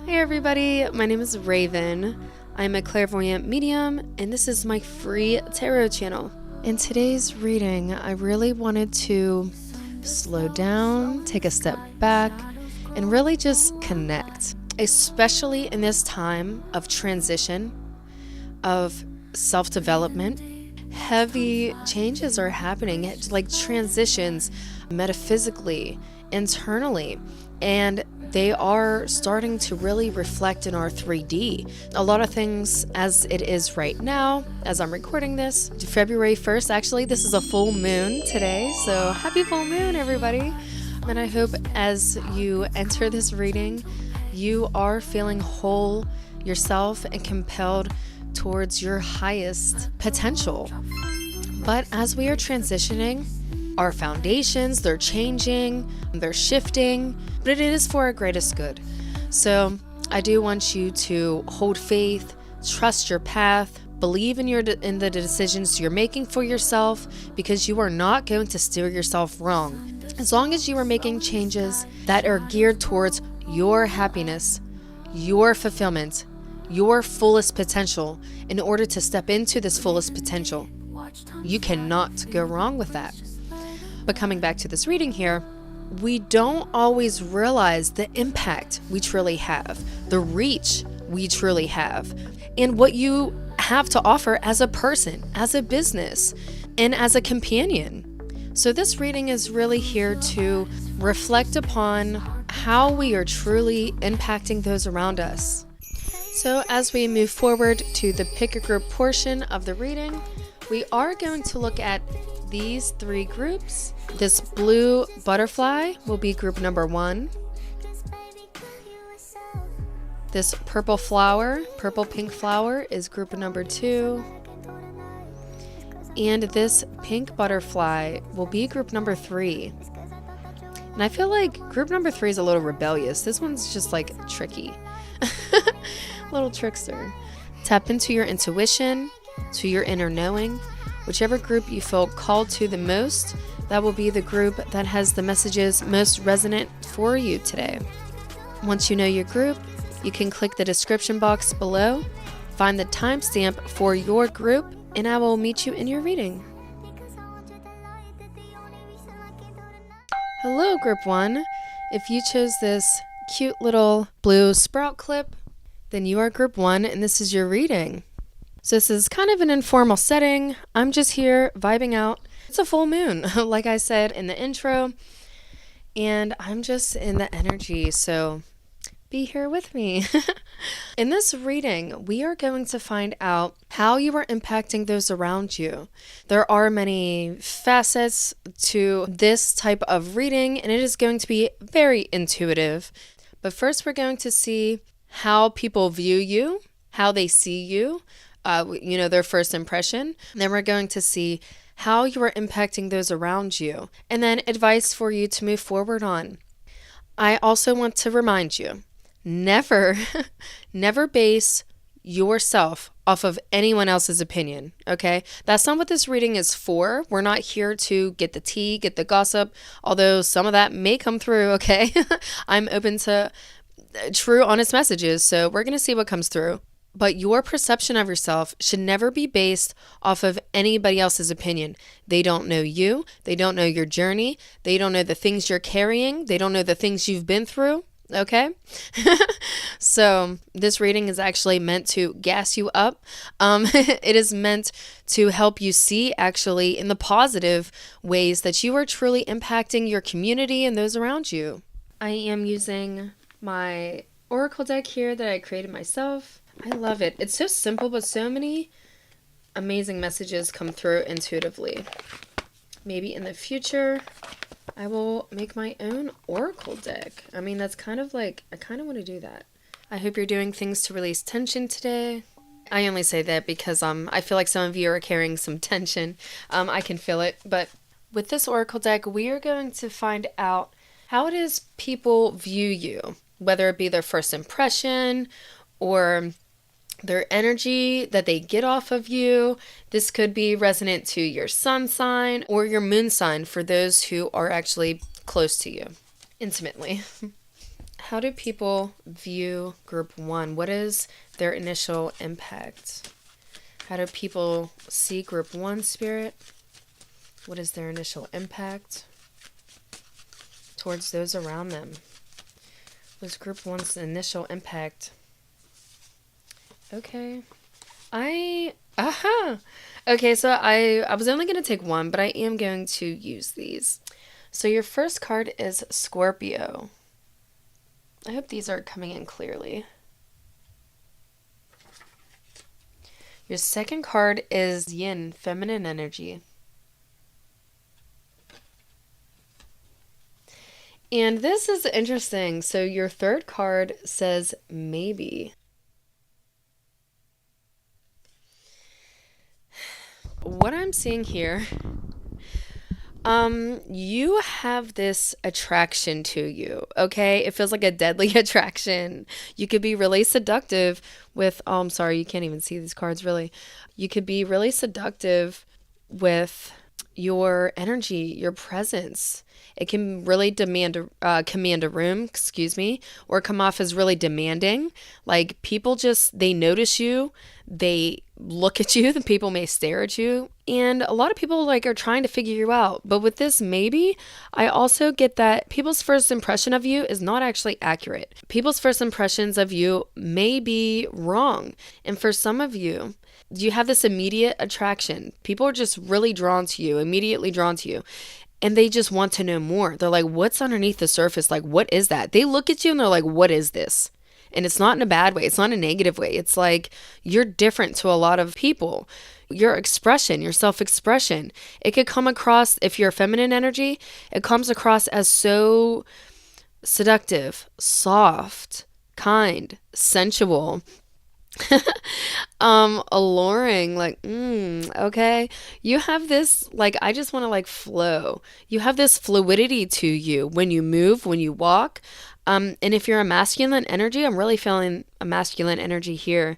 Hey everybody, my name is Raven. I'm a clairvoyant medium and this is my free tarot channel. In today's reading, I really wanted to slow down, take a step back, and really just connect, especially in this time of transition, of self-development. Heavy changes are happening, like transitions metaphysically, internally, and they are starting to really reflect in our 3D. A lot of things as it is right now, as I'm recording this, February 1st, actually, this is a full moon today, so happy full moon, everybody. And I hope as you enter this reading, you are feeling whole yourself and compelled towards your highest potential. But as we are transitioning, our foundations, they're changing, they're shifting, but it is for our greatest good. So I do want you to hold faith, trust your path, believe in the decisions you're making for yourself, because you are not going to steer yourself wrong. As long as you are making changes that are geared towards your happiness, your fulfillment, your fullest potential, in order to step into this fullest potential, you cannot go wrong with that. But coming back to this reading here, we don't always realize the impact we truly have, the reach we truly have, and what you have to offer as a person, as a business, and as a companion. So this reading is really here to reflect upon how we are truly impacting those around us. So as we move forward to the pick a group portion of the reading, we are going to look at these three groups. This blue butterfly will be group number 1. This purple pink flower is group number 2. And this pink butterfly will be group number 3. And I feel like group number 3 is a little rebellious. This one's just like tricky. Little trickster. Tap into your intuition, to your inner knowing. Whichever group you feel called to the most, that will be the group that has the messages most resonant for you today. Once you know your group, you can click the description box below, find the timestamp for your group, and I will meet you in your reading. Hello, group 1. If you chose this cute little blue sprout clip, then you are group 1 and this is your reading. So this is kind of an informal setting. I'm just here vibing out. It's a full moon, like I said in the intro, and I'm just in the energy, so be here with me. In this reading, we are going to find out how you are impacting those around you. There are many facets to this type of reading, and it is going to be very intuitive. But first, we're going to see how people view you, how they see you, their first impression. Then we're going to see how you are impacting those around you, and then advice for you to move forward on. I also want to remind you, never base yourself off of anyone else's opinion, okay? That's not what this reading is for. We're not here to get the tea, get the gossip, although some of that may come through, okay? I'm open to true, honest messages, so we're going to see what comes through. But your perception of yourself should never be based off of anybody else's opinion. They don't know you. They don't know your journey. They don't know the things you're carrying. They don't know the things you've been through. Okay? So this reading is actually meant to gas you up. It is meant to help you see actually in the positive ways that you are truly impacting your community and those around you. I am using my oracle deck here that I created myself. I love it. It's so simple, but so many amazing messages come through intuitively. Maybe in the future, I will make my own oracle deck. I mean, that's kind of like, I kind of want to do that. I hope you're doing things to release tension today. I only say that because I feel like some of you are carrying some tension. I can feel it. But with this oracle deck, we are going to find out how it is people view you, whether it be their first impression or their energy that they get off of you. This could be resonant to your sun sign or your moon sign for those who are actually close to you intimately. How do people view group 1? What is their initial impact? How do people see group 1, Spirit? What is their initial impact towards those around them? Was group 1's initial impact? Okay. Okay, so I was only going to take one, but I am going to use these. So your first card is Scorpio. I hope these are coming in clearly. Your second card is Yin, feminine energy. And this is interesting. So your third card says maybe. What I'm seeing here, you have this attraction to you, okay? It feels like a deadly attraction. You could be really seductive with, oh, I'm sorry, you can't even see these cards really. You could be really seductive with your energy, your presence. It can really command a room, or come off as really demanding. Like people they notice you, they look at you, the people may stare at you, and a lot of people are trying to figure you out. But with this maybe, I also get that people's first impression of you is not actually accurate. People's first impressions of you may be wrong. And for some of you, you have this immediate attraction. People are just really drawn to you, immediately drawn to you. And they just want to know more. They're like, what's underneath the surface? Like, what is that? They look at you and they're like, what is this? And it's not in a bad way. It's not in a negative way. It's like you're different to a lot of people. Your expression, your self-expression, it could come across, if you're feminine energy, it comes across as so seductive, soft, kind, sensual, alluring, okay. You have this, I just want to flow. You have this fluidity to you when you move, when you walk. And if you're a masculine energy, I'm really feeling a masculine energy here.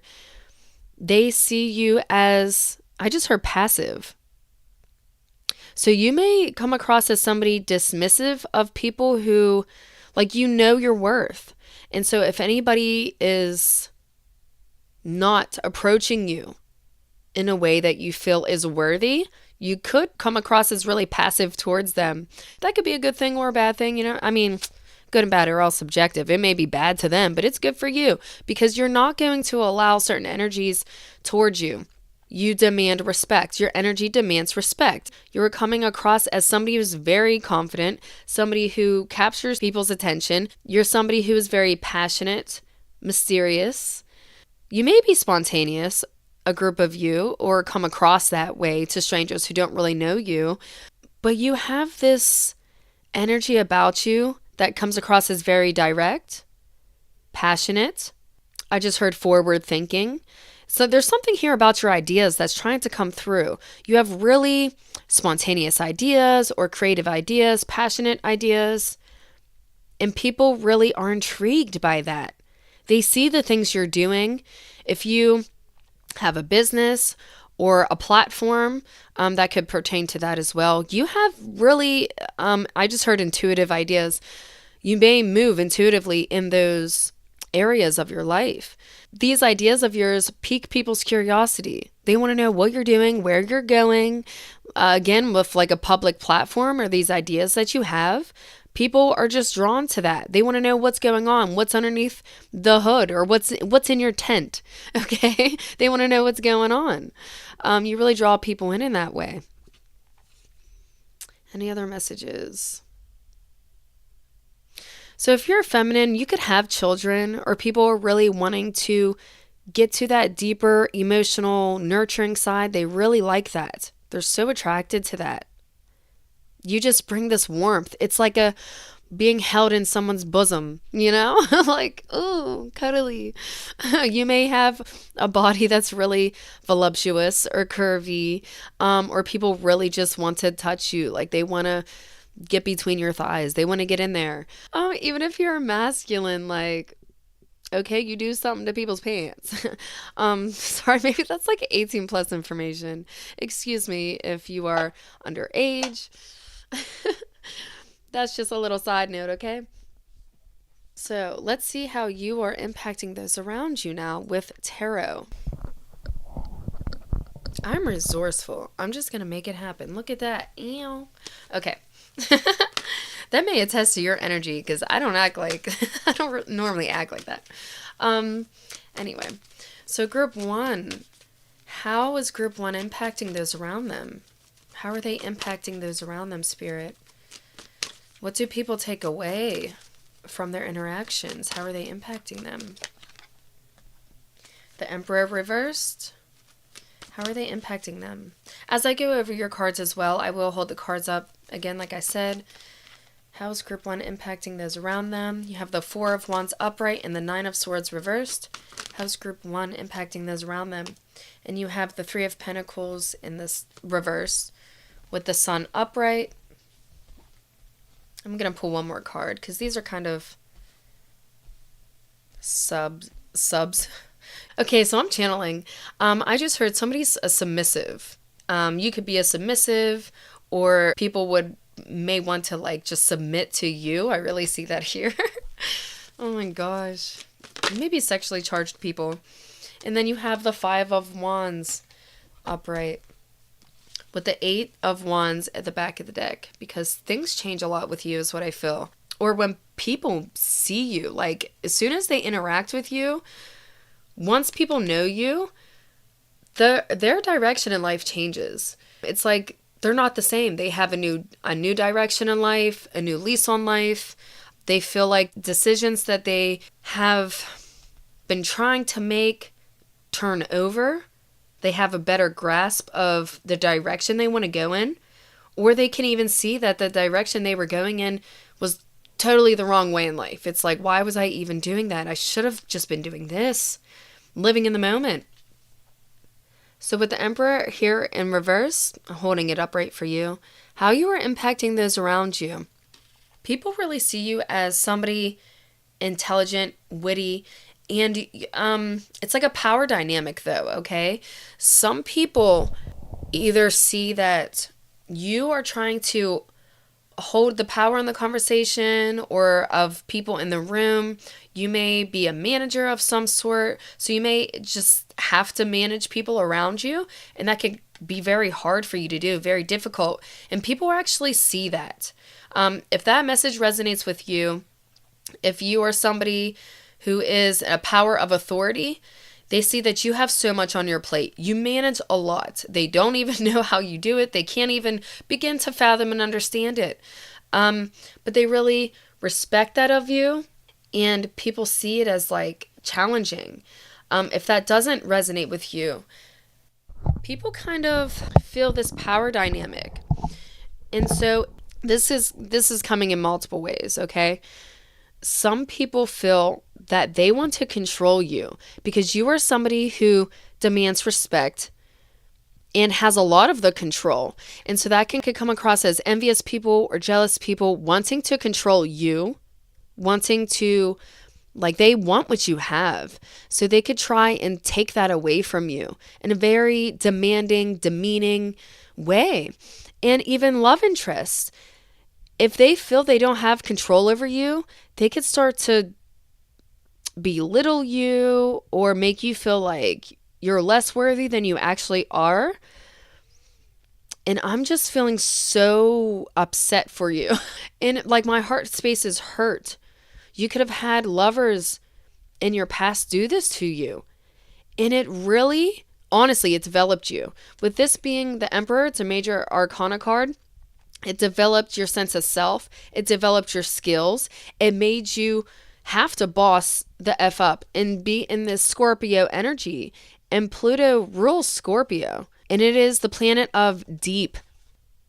They see you as, I just heard passive. So you may come across as somebody dismissive of people who, your worth. And so if anybody is not approaching you in a way that you feel is worthy, you could come across as really passive towards them. That could be a good thing or a bad thing, good and bad are all subjective. It may be bad to them, but it's good for you because you're not going to allow certain energies towards you. You demand respect. Your energy demands respect. You're coming across as somebody who's very confident, somebody who captures people's attention. You're somebody who is very passionate, mysterious. You may be spontaneous, a group of you, or come across that way to strangers who don't really know you, but you have this energy about you that comes across as very direct, passionate. I just heard forward thinking. So there's something here about your ideas that's trying to come through. You have really spontaneous ideas or creative ideas, passionate ideas, and people really are intrigued by that. They see the things you're doing. If you have a business or a platform that could pertain to that as well, you have really, I just heard intuitive ideas. You may move intuitively in those areas of your life. These ideas of yours pique people's curiosity. They want to know what you're doing, where you're going. Again, with a public platform or these ideas that you have, people are just drawn to that. They want to know what's going on, what's underneath the hood, or what's in your tent. Okay? They want to know what's going on. You really draw people in that way. Any other messages? So if you're feminine, you could have children, or people are really wanting to get to that deeper emotional nurturing side. They really like that. They're so attracted to that. You just bring this warmth. It's like being held in someone's bosom, ooh, cuddly. You may have a body that's really voluptuous or curvy, or people really just want to touch you. They want to get between your thighs. They want to get in there. Even if you're masculine, okay, you do something to people's pants. Sorry, maybe that's 18 plus information. Excuse me if you are underage. That's just a little side note, okay? So let's see how you are impacting those around you now with tarot. I'm resourceful. I'm just going to make it happen. Look at that. Ew. Okay. That may attest to your energy because I don't act like, I don't normally act like that. Anyway, so group one, how is group one impacting those around them? How are they impacting those around them, Spirit? What do people take away from their interactions? How are they impacting them? The Emperor reversed. How are they impacting them? As I go over your cards as well, I will hold the cards up again, like I said. How is group one impacting those around them? You have the Four of Wands upright and the Nine of Swords reversed. How's group one impacting those around them? And you have the Three of Pentacles in this reverse with the Sun upright. I'm going to pull one more card because these are kind of subs. Okay, so I'm channeling. I just heard somebody's a submissive. You could be a submissive, or people may want to like just submit to you. I really see that here. Oh my gosh. Maybe sexually charged people. And then you have the Five of Wands upright with the Eight of Wands at the back of the deck, because things change a lot with you is what I feel. Or when people see you, like as soon as they interact with you, once people know you, their direction in life changes. It's like they're not the same. They have a new direction in life, a new lease on life. They feel like decisions that they have been trying to make turn over. They have a better grasp of the direction they want to go in, or they can even see that the direction they were going in was totally the wrong way in life. It's like, why was I even doing that? I should have just been doing this, living in the moment. So with the Emperor here in reverse, holding it upright for you, how you are impacting those around you. People really see you as somebody intelligent, witty, and it's like a power dynamic though, okay? Some people either see that you are trying to hold the power in the conversation or of people in the room. You may be a manager of some sort, so you may just have to manage people around you, and that can be very hard for you to do, very difficult, and people actually see that. If that message resonates with you, if you are somebody who is a power of authority, they see that you have so much on your plate. You manage a lot. They don't even know how you do it. They can't even begin to fathom and understand it. But they really respect that of you, and people see it as like challenging. If that doesn't resonate with you, people kind of feel this power dynamic. And so this is coming in multiple ways, okay? Some people feel that they want to control you because you are somebody who demands respect and has a lot of the control. And so that can come across as envious people or jealous people wanting to control you, wanting to, like, they want what you have. So they could try and take that away from you in a very demanding, demeaning way. And even love interests, if they feel they don't have control over you, they could start to belittle you or make you feel like you're less worthy than you actually are. And I'm just feeling so upset for you. And like my heart space is hurt. You could have had lovers in your past do this to you. And it really, honestly, it developed you. With this being the Emperor, it's a major arcana card. It developed your sense of self. It developed your skills. It made you have to boss the F up and be in this Scorpio energy. And Pluto rules Scorpio. And it is the planet of deep,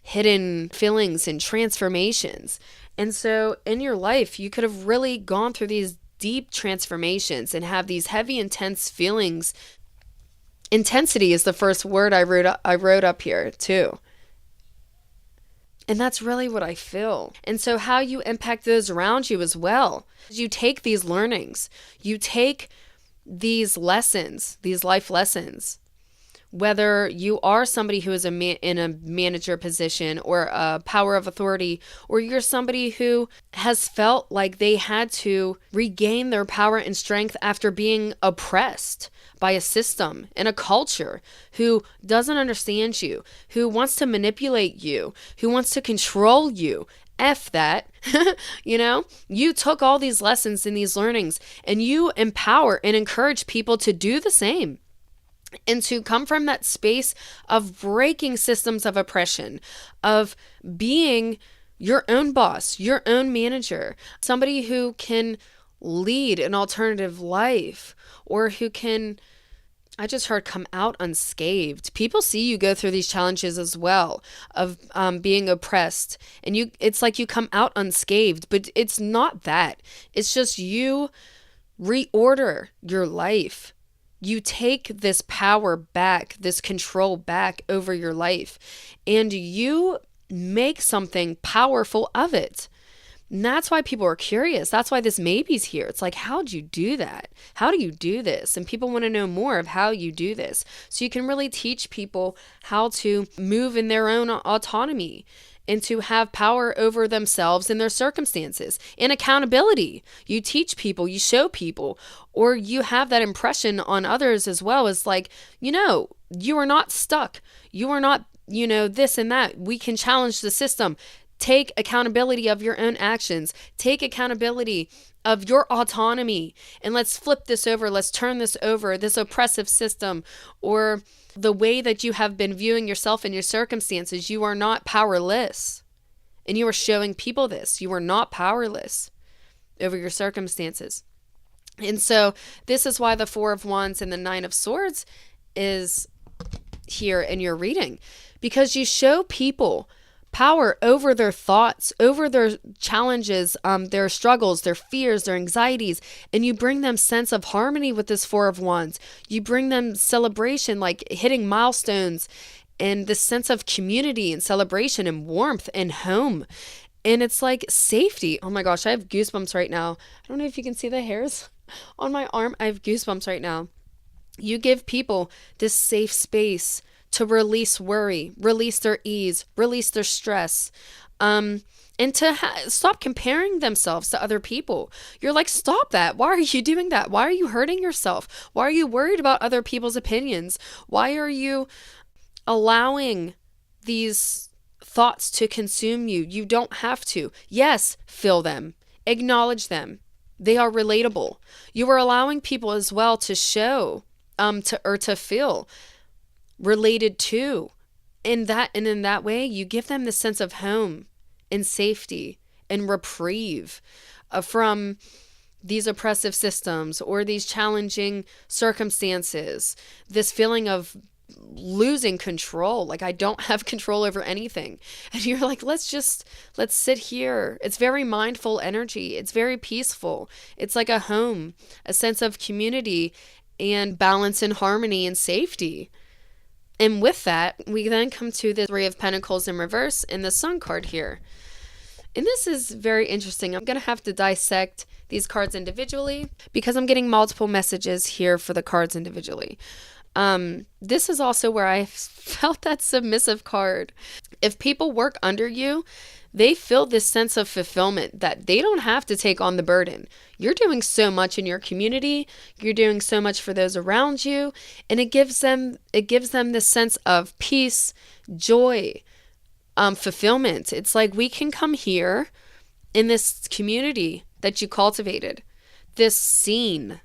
hidden feelings and transformations. And so in your life, you could have really gone through these deep transformations and have these heavy, intense feelings. Intensity is the first word I wrote up here too. And that's really what I feel. And so how you impact those around you as well. You take these learnings, you take these lessons, these life lessons, whether you are somebody who is in a manager position or a power of authority, or you're somebody who has felt like they had to regain their power and strength after being oppressed by a system and a culture who doesn't understand you, who wants to manipulate you, who wants to control you. F that. You took all these lessons and these learnings and you empower and encourage people to do the same and to come from that space of breaking systems of oppression, of being your own boss, your own manager, somebody who can lead an alternative life, or who can, I just heard, come out unscathed. People see you go through these challenges as well of being oppressed, and it's like you come out unscathed, but it's not that. It's just you reorder your life. You take this power back, this control back over your life, and you make something powerful of it. And that's why people are curious. That's why this maybe's here. It's like, how'd you do that? How do you do this? And people want to know more of how you do this. So you can really teach people how to move in their own autonomy and to have power over themselves and their circumstances and accountability. You teach people, you show people, or you have that impression on others as well as like, you are not stuck. You are not, this and that. We can challenge the system. Take accountability of your own actions. Take accountability of your autonomy. And let's flip this over. Let's turn this over, this oppressive system, or the way that you have been viewing yourself and your circumstances. You are not powerless. And you are showing people this. You are not powerless over your circumstances. And so this is why the Four of Wands and the Nine of Swords is here in your reading. Because you show people power over their thoughts, over their challenges, their struggles, their fears, their anxieties, and you bring them sense of harmony with this Four of Wands. You bring them celebration, like hitting milestones, and this sense of community and celebration and warmth and home. And it's like safety. Oh my gosh, I have goosebumps right now. I don't know if you can see the hairs on my arm. I have goosebumps right now. You give people this safe space to release worry, release their ease, release their stress, and to stop comparing themselves to other people. You're like, stop that. Why are you doing that? Why are you hurting yourself? Why are you worried about other people's opinions? Why are you allowing these thoughts to consume you? You don't have to. Yes, feel them. Acknowledge them. They are relatable. You are allowing people as well to show, to feel related to. In that way, you give them the sense of home and safety and reprieve from these oppressive systems or these challenging circumstances, this feeling of losing control, like I don't have control over anything. And you're like, let's sit here. It's very mindful energy. It's very peaceful. It's like a home, a sense of community and balance and harmony and safety. And with that, we then come to the Three of Pentacles in reverse and the Sun card here. And this is very interesting. I'm going to have to dissect these cards individually because I'm getting multiple messages here for the cards individually. This is also where I felt that submissive card. If people work under you, they feel this sense of fulfillment that they don't have to take on the burden. You're doing so much in your community. You're doing so much for those around you. And it gives them this sense of peace, joy, fulfillment. It's like we can come here in this community that you cultivated, this scene.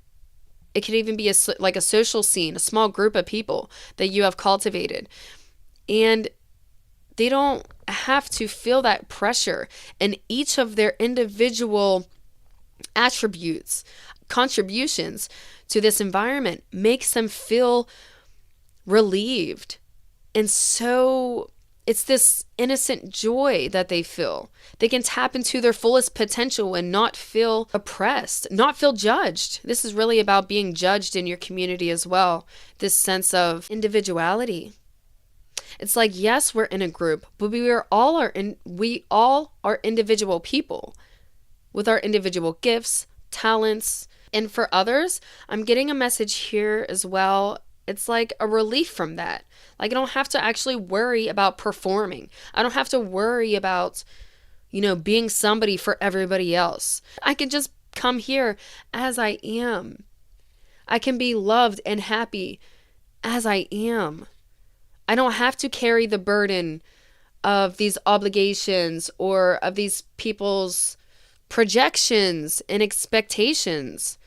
It could even be like a social scene, a small group of people that you have cultivated. And they don't have to feel that pressure, and each of their individual attributes, contributions to this environment makes them feel relieved. And so it's this innocent joy that they feel. They can tap into their fullest potential and not feel oppressed, not feel judged. This is really about being judged in your community as well. This sense of individuality. It's like, yes, we're in a group, but we all are individual people with our individual gifts, talents. And for others, I'm getting a message here as well It's like a relief from that. Like I don't have to actually worry about performing. I don't have to worry about, being somebody for everybody else. I can just come here as I am. I can be loved and happy as I am. I don't have to carry the burden of these obligations or of these people's projections and expectations,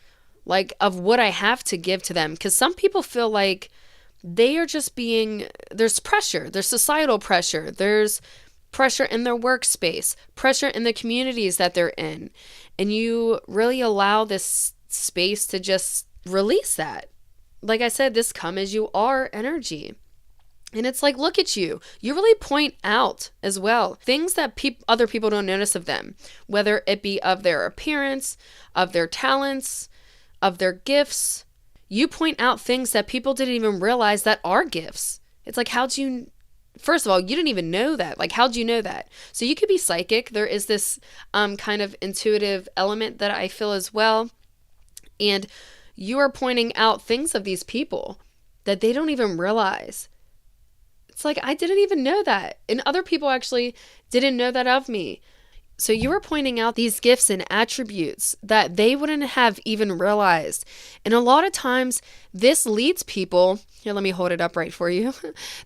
like of what I have to give to them. Because some people feel like they are just there's pressure, there's societal pressure, there's pressure in their workspace, pressure in the communities that they're in. And you really allow this space to just release that. Like I said, this come as you are energy. And it's like, look at you. You really point out as well things that other people don't notice of them, whether it be of their appearance, of their talents, of their gifts. You point out things that people didn't even realize that are gifts. It's like, first of all, you didn't even know that. Like, how'd you know that? So you could be psychic. There is this kind of intuitive element that I feel as well. And you are pointing out things of these people that they don't even realize. It's like, I didn't even know that. And other people actually didn't know that of me. So you are pointing out these gifts and attributes that they wouldn't have even realized. And a lot of times this leads people, here, let me hold it up right for you.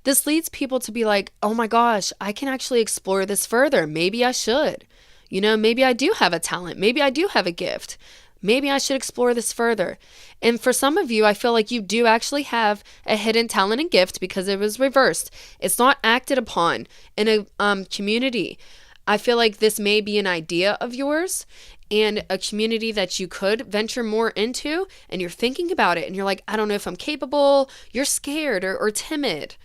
This leads people to be like, oh my gosh, I can actually explore this further. Maybe I should. Maybe I do have a talent. Maybe I do have a gift. Maybe I should explore this further. And for some of you, I feel like you do actually have a hidden talent and gift because it was reversed. It's not acted upon in a community. I feel like this may be an idea of yours and a community that you could venture more into, and you're thinking about it and you're like, I don't know if I'm capable. You're scared or timid.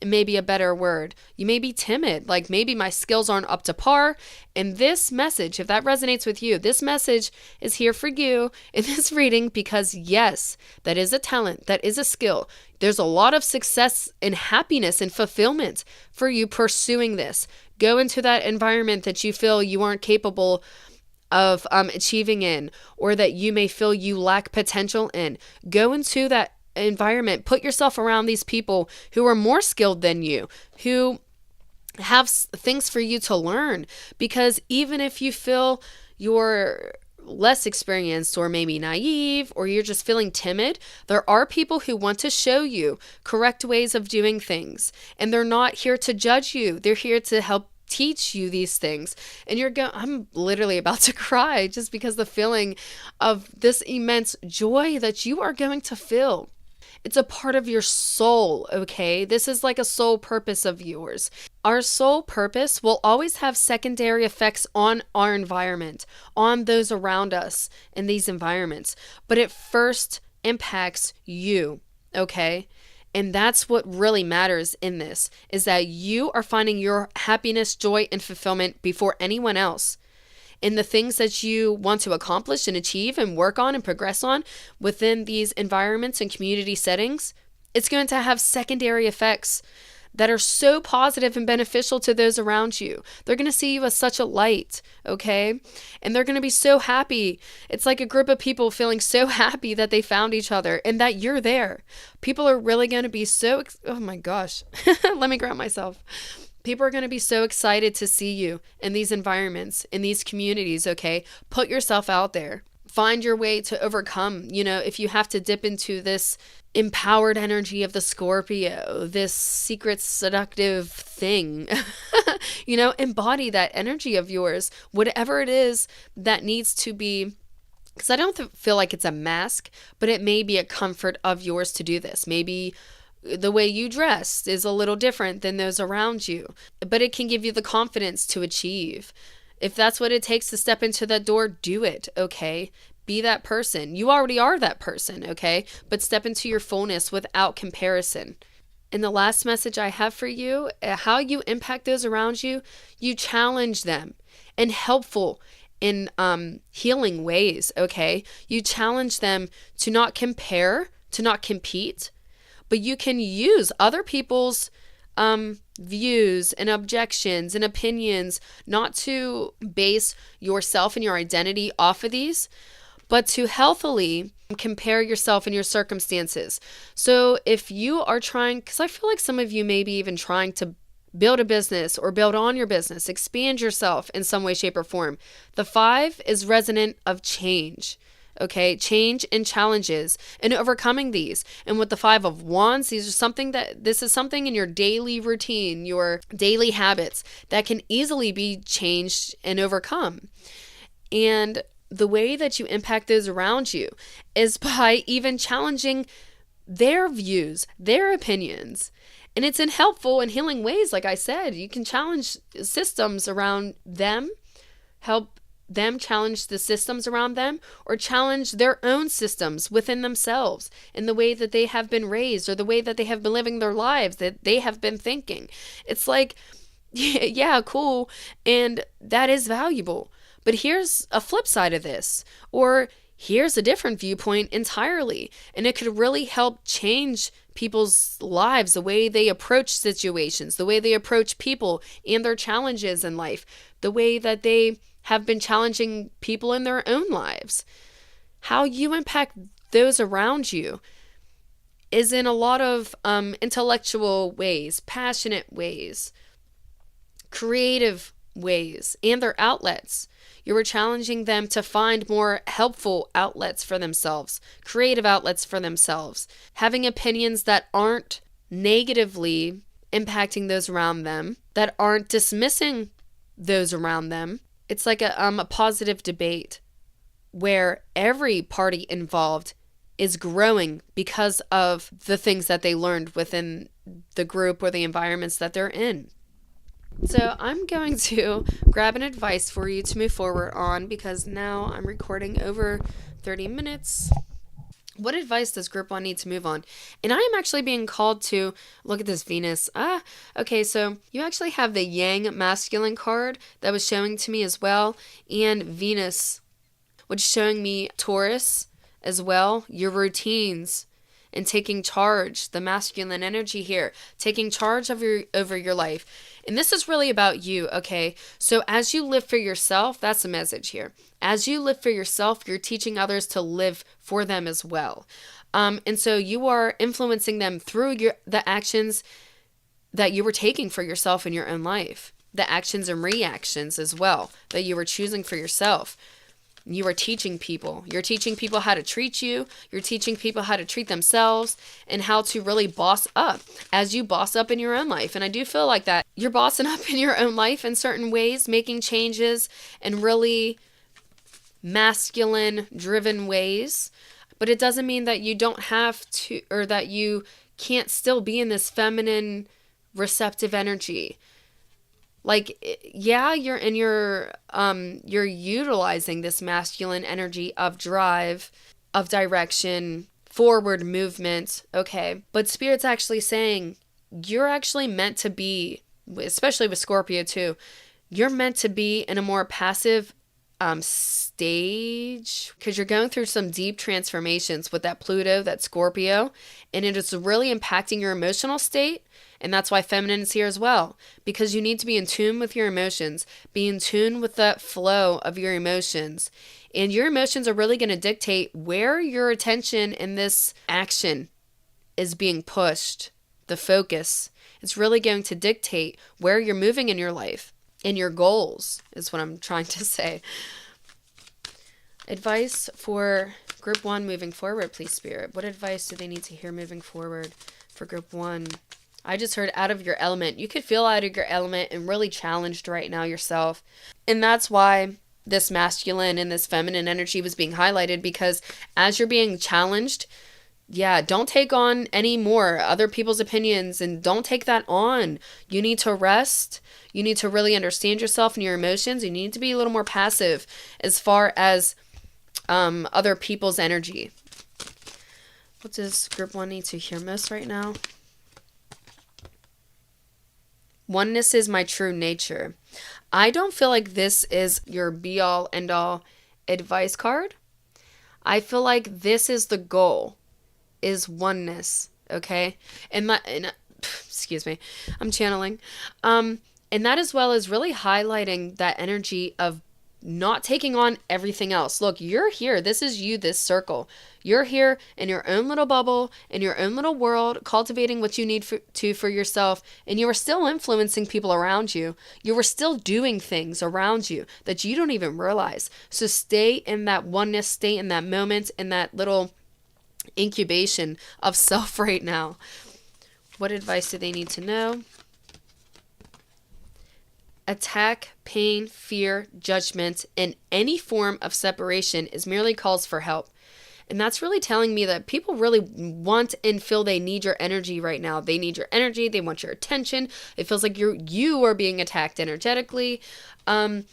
It may be a better word. You may be timid, like maybe my skills aren't up to par. And this message, if that resonates with you, this message is here for you in this reading because yes, that is a talent, that is a skill. There's a lot of success and happiness and fulfillment for you pursuing this. Go into that environment that you feel you aren't capable of achieving in, or that you may feel you lack potential in. Go into that environment. Put yourself around these people who are more skilled than you, who have things for you to learn. Because even if you feel you're less experienced or maybe naive, or you're just feeling timid, there are people who want to show you correct ways of doing things. And they're not here to judge you. They're here to help teach you these things. And I'm literally about to cry just because the feeling of this immense joy that you are going to feel. It's a part of your soul, okay? This is like a soul purpose of yours. Our soul purpose will always have secondary effects on our environment, on those around us in these environments. But it first impacts you, okay? And that's what really matters in this, is that you are finding your happiness, joy, and fulfillment before anyone else. In the things that you want to accomplish and achieve and work on and progress on within these environments and community settings, it's going to have secondary effects that are so positive and beneficial to those around you. They're going to see you as such a light, okay? And they're going to be so happy. It's like a group of people feeling so happy that they found each other and that you're there. People are really going to be oh my gosh, let me ground myself. People are going to be so excited to see you in these environments, in these communities, okay? Put yourself out there. Find your way to overcome, if you have to dip into this empowered energy of the Scorpio, this secret seductive thing, embody that energy of yours, whatever it is that needs to be. Because I don't feel like it's a mask, but it may be a comfort of yours to do this. Maybe the way you dress is a little different than those around you, but it can give you the confidence to achieve. If that's what it takes to step into that door, do it, okay? Be that person. You already are that person, okay? But step into your fullness without comparison. And the last message I have for you, how you impact those around you, you challenge them in helpful, in healing ways, okay? You challenge them to not compare, to not compete, but you can use other people's views and objections and opinions, not to base yourself and your identity off of these, but to healthily compare yourself and your circumstances. So if you are trying, because I feel like some of you may be even trying to build a business or build on your business, expand yourself in some way, shape, or form. The 5 is resonant of change. Okay, change and challenges and overcoming these. And with the 5 of Wands, this is something in your daily routine, your daily habits that can easily be changed and overcome. And the way that you impact those around you is by even challenging their views, their opinions. And it's in helpful and healing ways. Like I said, you can challenge systems around them, help them challenge the systems around them, or challenge their own systems within themselves in the way that they have been raised or the way that they have been living their lives, that they have been thinking. It's like, yeah, cool. And that is valuable. But here's a flip side of this, or here's a different viewpoint entirely. And it could really help change people's lives, the way they approach situations, the way they approach people and their challenges in life, the way that they have been challenging people in their own lives. How you impact those around you is in a lot of intellectual ways, passionate ways, creative ways, and their outlets. You are challenging them to find more helpful outlets for themselves, creative outlets for themselves, having opinions that aren't negatively impacting those around them, that aren't dismissing those around them. It's like a positive debate where every party involved is growing because of the things that they learned within the group or the environments that they're in. So I'm going to grab an advice for you to move forward on, because now I'm recording over 30 minutes. What advice does Group 1 need to move on? And I am actually being called to look at this Venus. Okay, so you actually have the Yang masculine card that was showing to me as well, and Venus, which is showing me Taurus as well, your routines and taking charge, the masculine energy here, taking charge of over your life. And this is really about you, okay? So as you live for yourself, that's the message here. As you live for yourself, you're teaching others to live for them as well. And so you are influencing them through the actions that you were taking for yourself in your own life, the actions and reactions as well that you were choosing for yourself. You are teaching people. You're teaching people how to treat you. You're teaching people how to treat themselves and how to really boss up as you boss up in your own life. And I do feel like that you're bossing up in your own life in certain ways, making changes in really masculine driven ways. But it doesn't mean that you don't have to, or that you can't still be in this feminine receptive energy. Like, yeah, you're utilizing this masculine energy of drive, of direction, forward movement, okay? But Spirit's actually saying you're actually meant to be, especially with Scorpio too, you're meant to be in a more passive stage, because you're going through some deep transformations with that Pluto, that Scorpio, and it is really impacting your emotional state. And that's why feminine is here as well, because you need to be in tune with your emotions, be in tune with the flow of your emotions. And your emotions are really going to dictate where your attention in this action is being pushed, the focus. It's really going to dictate where you're moving in your life, and your goals is what I'm trying to say. Advice for Group 1 moving forward, please, Spirit. What advice do they need to hear moving forward for Group 1? I just heard out of your element. You could feel out of your element and really challenged right now yourself. And that's why this masculine and this feminine energy was being highlighted, because as you're being challenged, yeah, don't take on any more other people's opinions, and don't take that on. You need to rest. You need to really understand yourself and your emotions. You need to be a little more passive as far as other people's energy. What does Group 1 need to hear most right now? Oneness is my true nature. I don't feel like this is your be-all, end-all advice card. I feel like this is the goal, is oneness, okay? Excuse me, I'm channeling. And that as well is really highlighting that energy of not taking on everything else. Look, you're here. This is you, this circle. You're here in your own little bubble, in your own little world, cultivating what you need for yourself, and you are still influencing people around you. You are still doing things around you that you don't even realize. So stay in that oneness, stay in that moment, in that little incubation of self right now. What advice do they need to know? Attack, pain, fear, judgment, and any form of separation is merely calls for help. And that's really telling me that people really want and feel they need your energy right now. They need your energy. They want your attention. It feels like you are being attacked energetically. And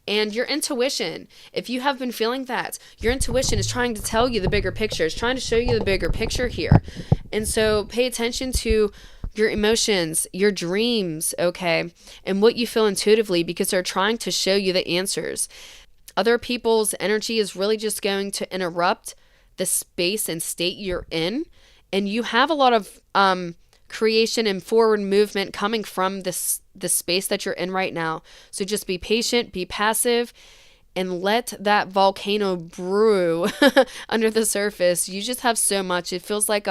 your intuition, if you have been feeling that, your intuition is trying to tell you the bigger picture. It's trying to show you the bigger picture here. And so pay attention to your emotions, your dreams, okay, and what you feel intuitively, because they're trying to show you the answers. Other people's energy is really just going to interrupt the space and state you're in, and you have a lot of creation and forward movement coming from the space that you're in right now. So just be patient, be passive, and let that volcano brew under the surface. You just have so much. It feels like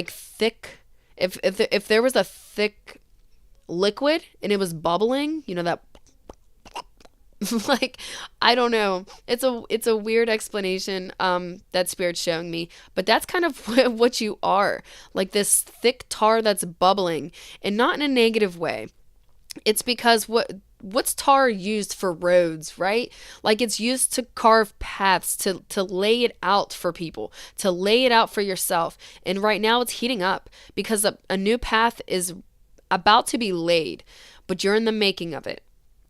thick. If there was a thick liquid and it was bubbling, you know, that like, I don't know. It's a weird explanation that Spirit's showing me, but that's kind of what you are. Like this thick tar that's bubbling, and not in a negative way. It's because what's tar used for? Roads, right? Like it's used to carve paths, to lay it out for people, to lay it out for yourself. And right now it's heating up because a new path is about to be laid, but you're in the making of it.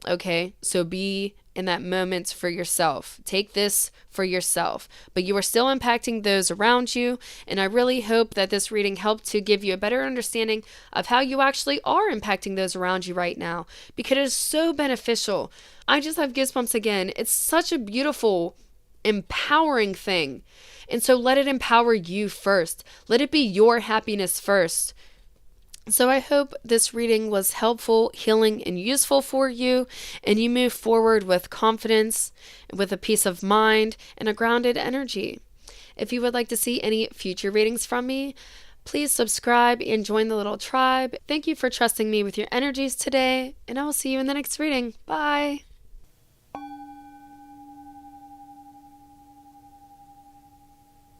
Okay, so be in that moment for yourself. Take this for yourself, but you are still impacting those around you. And I really hope that this reading helped to give you a better understanding of how you actually are impacting those around you right now, because it is so beneficial. I just have goosebumps again. It's such a beautiful, empowering thing. And so let it empower you first. Let it be your happiness first. So I hope this reading was helpful, healing, and useful for you, and you move forward with confidence, with a peace of mind, and a grounded energy. If you would like to see any future readings from me, please subscribe and join the little tribe. Thank you for trusting me with your energies today, and I will see you in the next reading. Bye!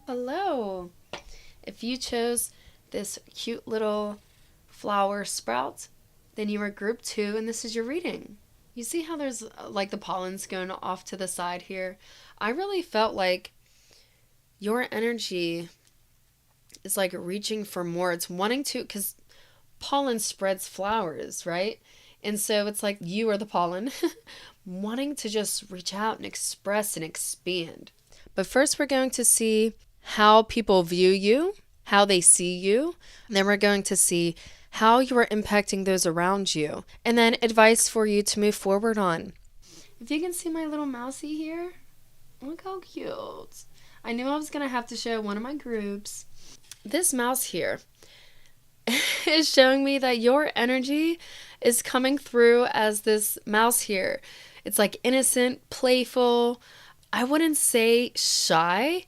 Hello! If you chose this cute little flower sprout, then you are group 2, and this is your reading. You see how there's like the pollen's going off to the side here? I really felt like your energy is like reaching for more. It's wanting to, because pollen spreads flowers, right? And so it's like you are the pollen wanting to just reach out and express and expand. But first we're going to see how people view you, how they see you. And then we're going to see how you are impacting those around you, and then advice for you to move forward on. If you can see my little mousey here, look how cute. I knew I was going to have to show one of my groups. This mouse here is showing me that your energy is coming through as this mouse here. It's like innocent, playful. I wouldn't say shy,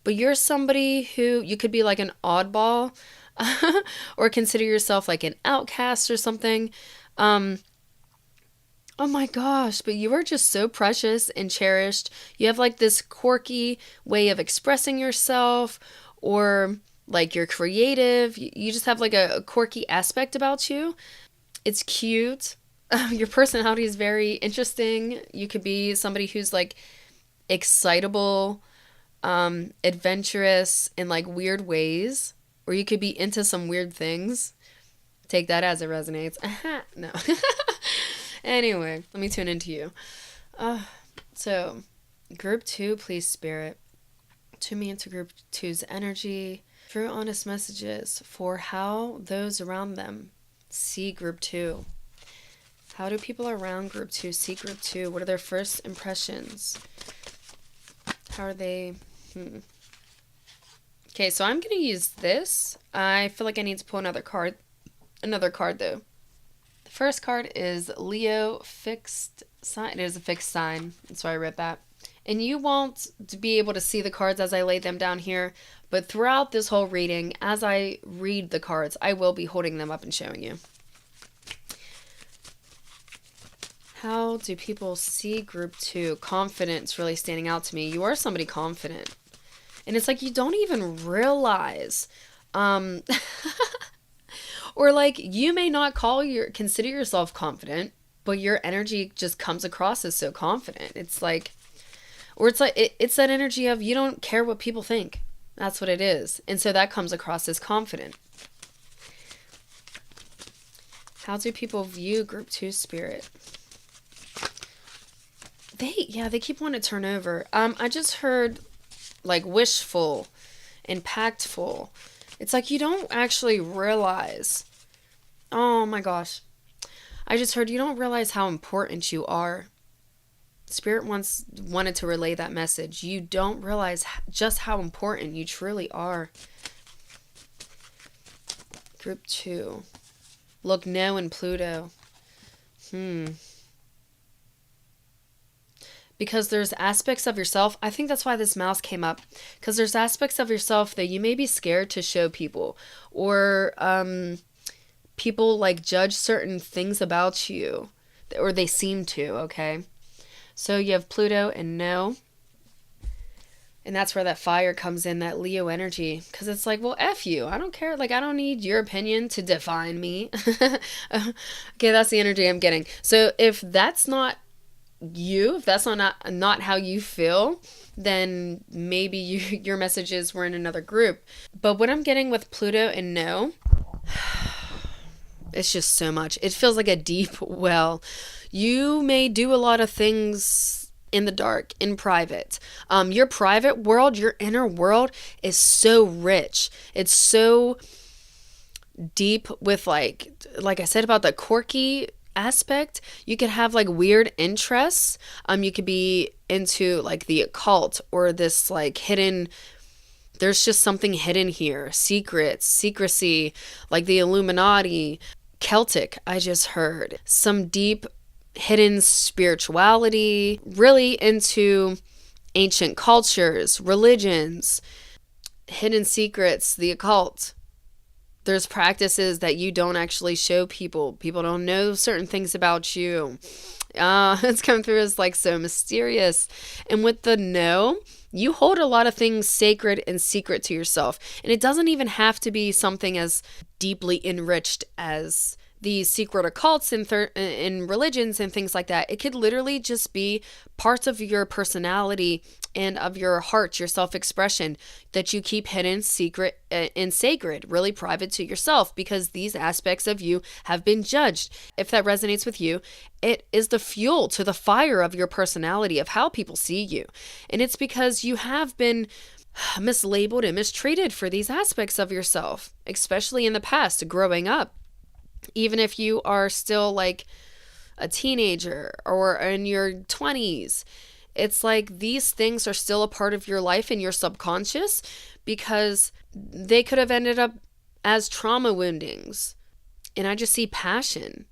but you're somebody who, you could be like an oddball, or consider yourself like an outcast or something. Oh my gosh, but you are just so precious and cherished. You have like this quirky way of expressing yourself, or like you're creative. You just have like a quirky aspect about you. It's cute. Your personality is very interesting. You could be somebody who's like excitable, adventurous in like weird ways. Or you could be into some weird things. Take that as it resonates. No. Anyway, let me tune into you. So, group 2, please, Spirit. Tune me into group 2's energy. Through honest messages for how those around them see group 2. How do people around group 2 see group 2? What are their first impressions? How are they... Okay, so I'm going to use this. I feel like I need to pull another card though. The first card is Leo Fixed Sign. It is a fixed sign. That's why I read that. And you won't be able to see the cards as I lay them down here, but throughout this whole reading, as I read the cards, I will be holding them up and showing you. How do people see group 2? Confidence really standing out to me. You are somebody confident. And it's like you don't even realize. Or like you may not consider yourself confident, but your energy just comes across as so confident. It's like, or it's like, it's that energy of you don't care what people think. That's what it is. And so that comes across as confident. How do people view group 2 spirit? They keep wanting to turn over. I just heard like wishful, impactful. It's like you don't actually realize. Oh my gosh. I just heard you don't realize how important you are. Spirit wanted to relay that message. You don't realize just how important you truly are. Group 2. Look, no in Pluto. Because there's aspects of yourself. I think that's why this mouse came up. Because there's aspects of yourself that you may be scared to show people. Or people like judge certain things about you. Or they seem to, okay? So you have Pluto and no. And that's where that fire comes in, that Leo energy. Because it's like, well, F you. I don't care. Like, I don't need your opinion to define me. Okay, that's the energy I'm getting. So if that's not you, if that's not how you feel, then maybe your messages were in another group. But what I'm getting with Pluto and no, it's just so much. It feels like a deep well. You may do a lot of things in the dark, in private. Your private world, your inner world is so rich. It's so deep with like I said about the quirky aspect. You could have like weird interests. You could be into like the occult or this like hidden, there's just something hidden here. Secrets, secrecy, like the Illuminati, Celtic, I just heard. Some deep hidden spirituality, really into ancient cultures, religions, hidden secrets, the occult. There's practices that you don't actually show people. People don't know certain things about you. It's come through as like so mysterious. And with the no, you hold a lot of things sacred and secret to yourself. And it doesn't even have to be something as deeply enriched as these secret occults and religions and things like that. It could literally just be parts of your personality and of your heart, your self-expression that you keep hidden, secret, and sacred, really private to yourself, because these aspects of you have been judged. If that resonates with you, it is the fuel to the fire of your personality, of how people see you. And it's because you have been mislabeled and mistreated for these aspects of yourself, especially in the past, growing up. Even if you are still like a teenager or in your 20s, it's like these things are still a part of your life and your subconscious, because they could have ended up as trauma woundings. And I just see passion.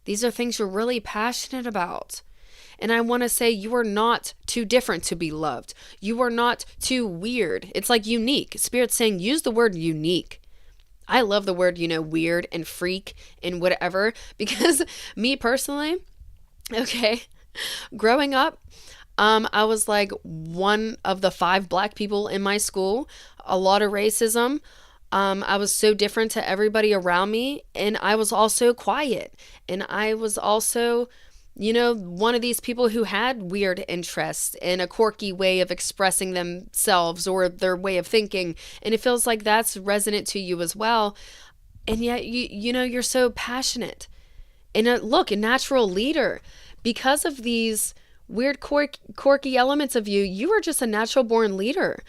These are things you're really passionate about. And I want to say you are not too different to be loved. You are not too weird. It's like unique. Spirit's saying use the word unique. I love the word, weird and freak and whatever, because me personally, okay, growing up, I was like one of the 5 Black people in my school, a lot of racism. I was so different to everybody around me, and I was also quiet, and I was also, one of these people who had weird interests and a quirky way of expressing themselves or their way of thinking. And it feels like that's resonant to you as well. And yet, you're so passionate. And look, a natural leader. Because of these weird quirky elements of you, you are just a natural born leader.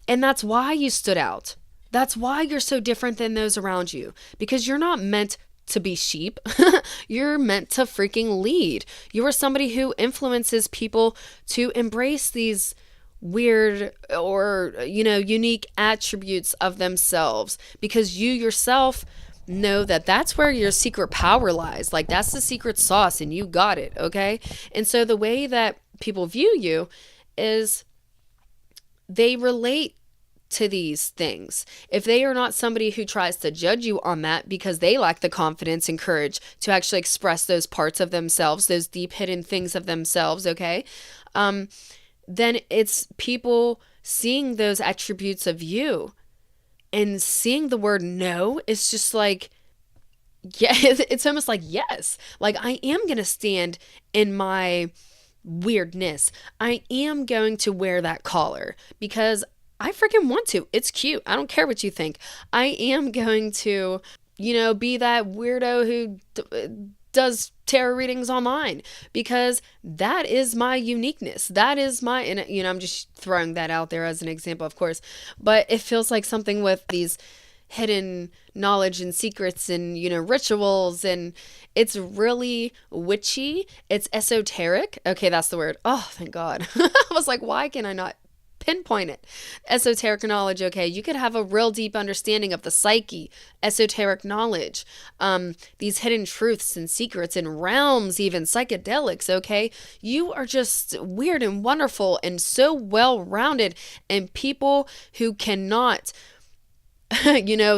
And that's why you stood out. That's why you're so different than those around you. Because you're not meant to be sheep. You're meant to freaking lead. You are somebody who influences people to embrace these weird or, unique attributes of themselves, because you yourself know that that's where your secret power lies. Like, that's the secret sauce and you got it, okay? And so the way that people view you is they relate to these things. If they are not somebody who tries to judge you on that because they lack the confidence and courage to actually express those parts of themselves, those deep hidden things of themselves, okay? Then it's people seeing those attributes of you and seeing the word no is just like, yeah, it's almost like, yes, like I am going to stand in my weirdness. I am going to wear that collar because I freaking want to. It's cute. I don't care what you think. I am going to, be that weirdo who does tarot readings online because that is my uniqueness. That is my, and I'm just throwing that out there as an example, of course, but it feels like something with these hidden knowledge and secrets and, rituals, and it's really witchy. It's esoteric. Okay, that's the word. Oh, thank God. I was like, why can I not pinpoint it? Esoteric knowledge. Okay, you could have a real deep understanding of the psyche. Esoteric knowledge, these hidden truths and secrets and realms, even psychedelics. Okay, you are just weird and wonderful and so well rounded, and people who cannot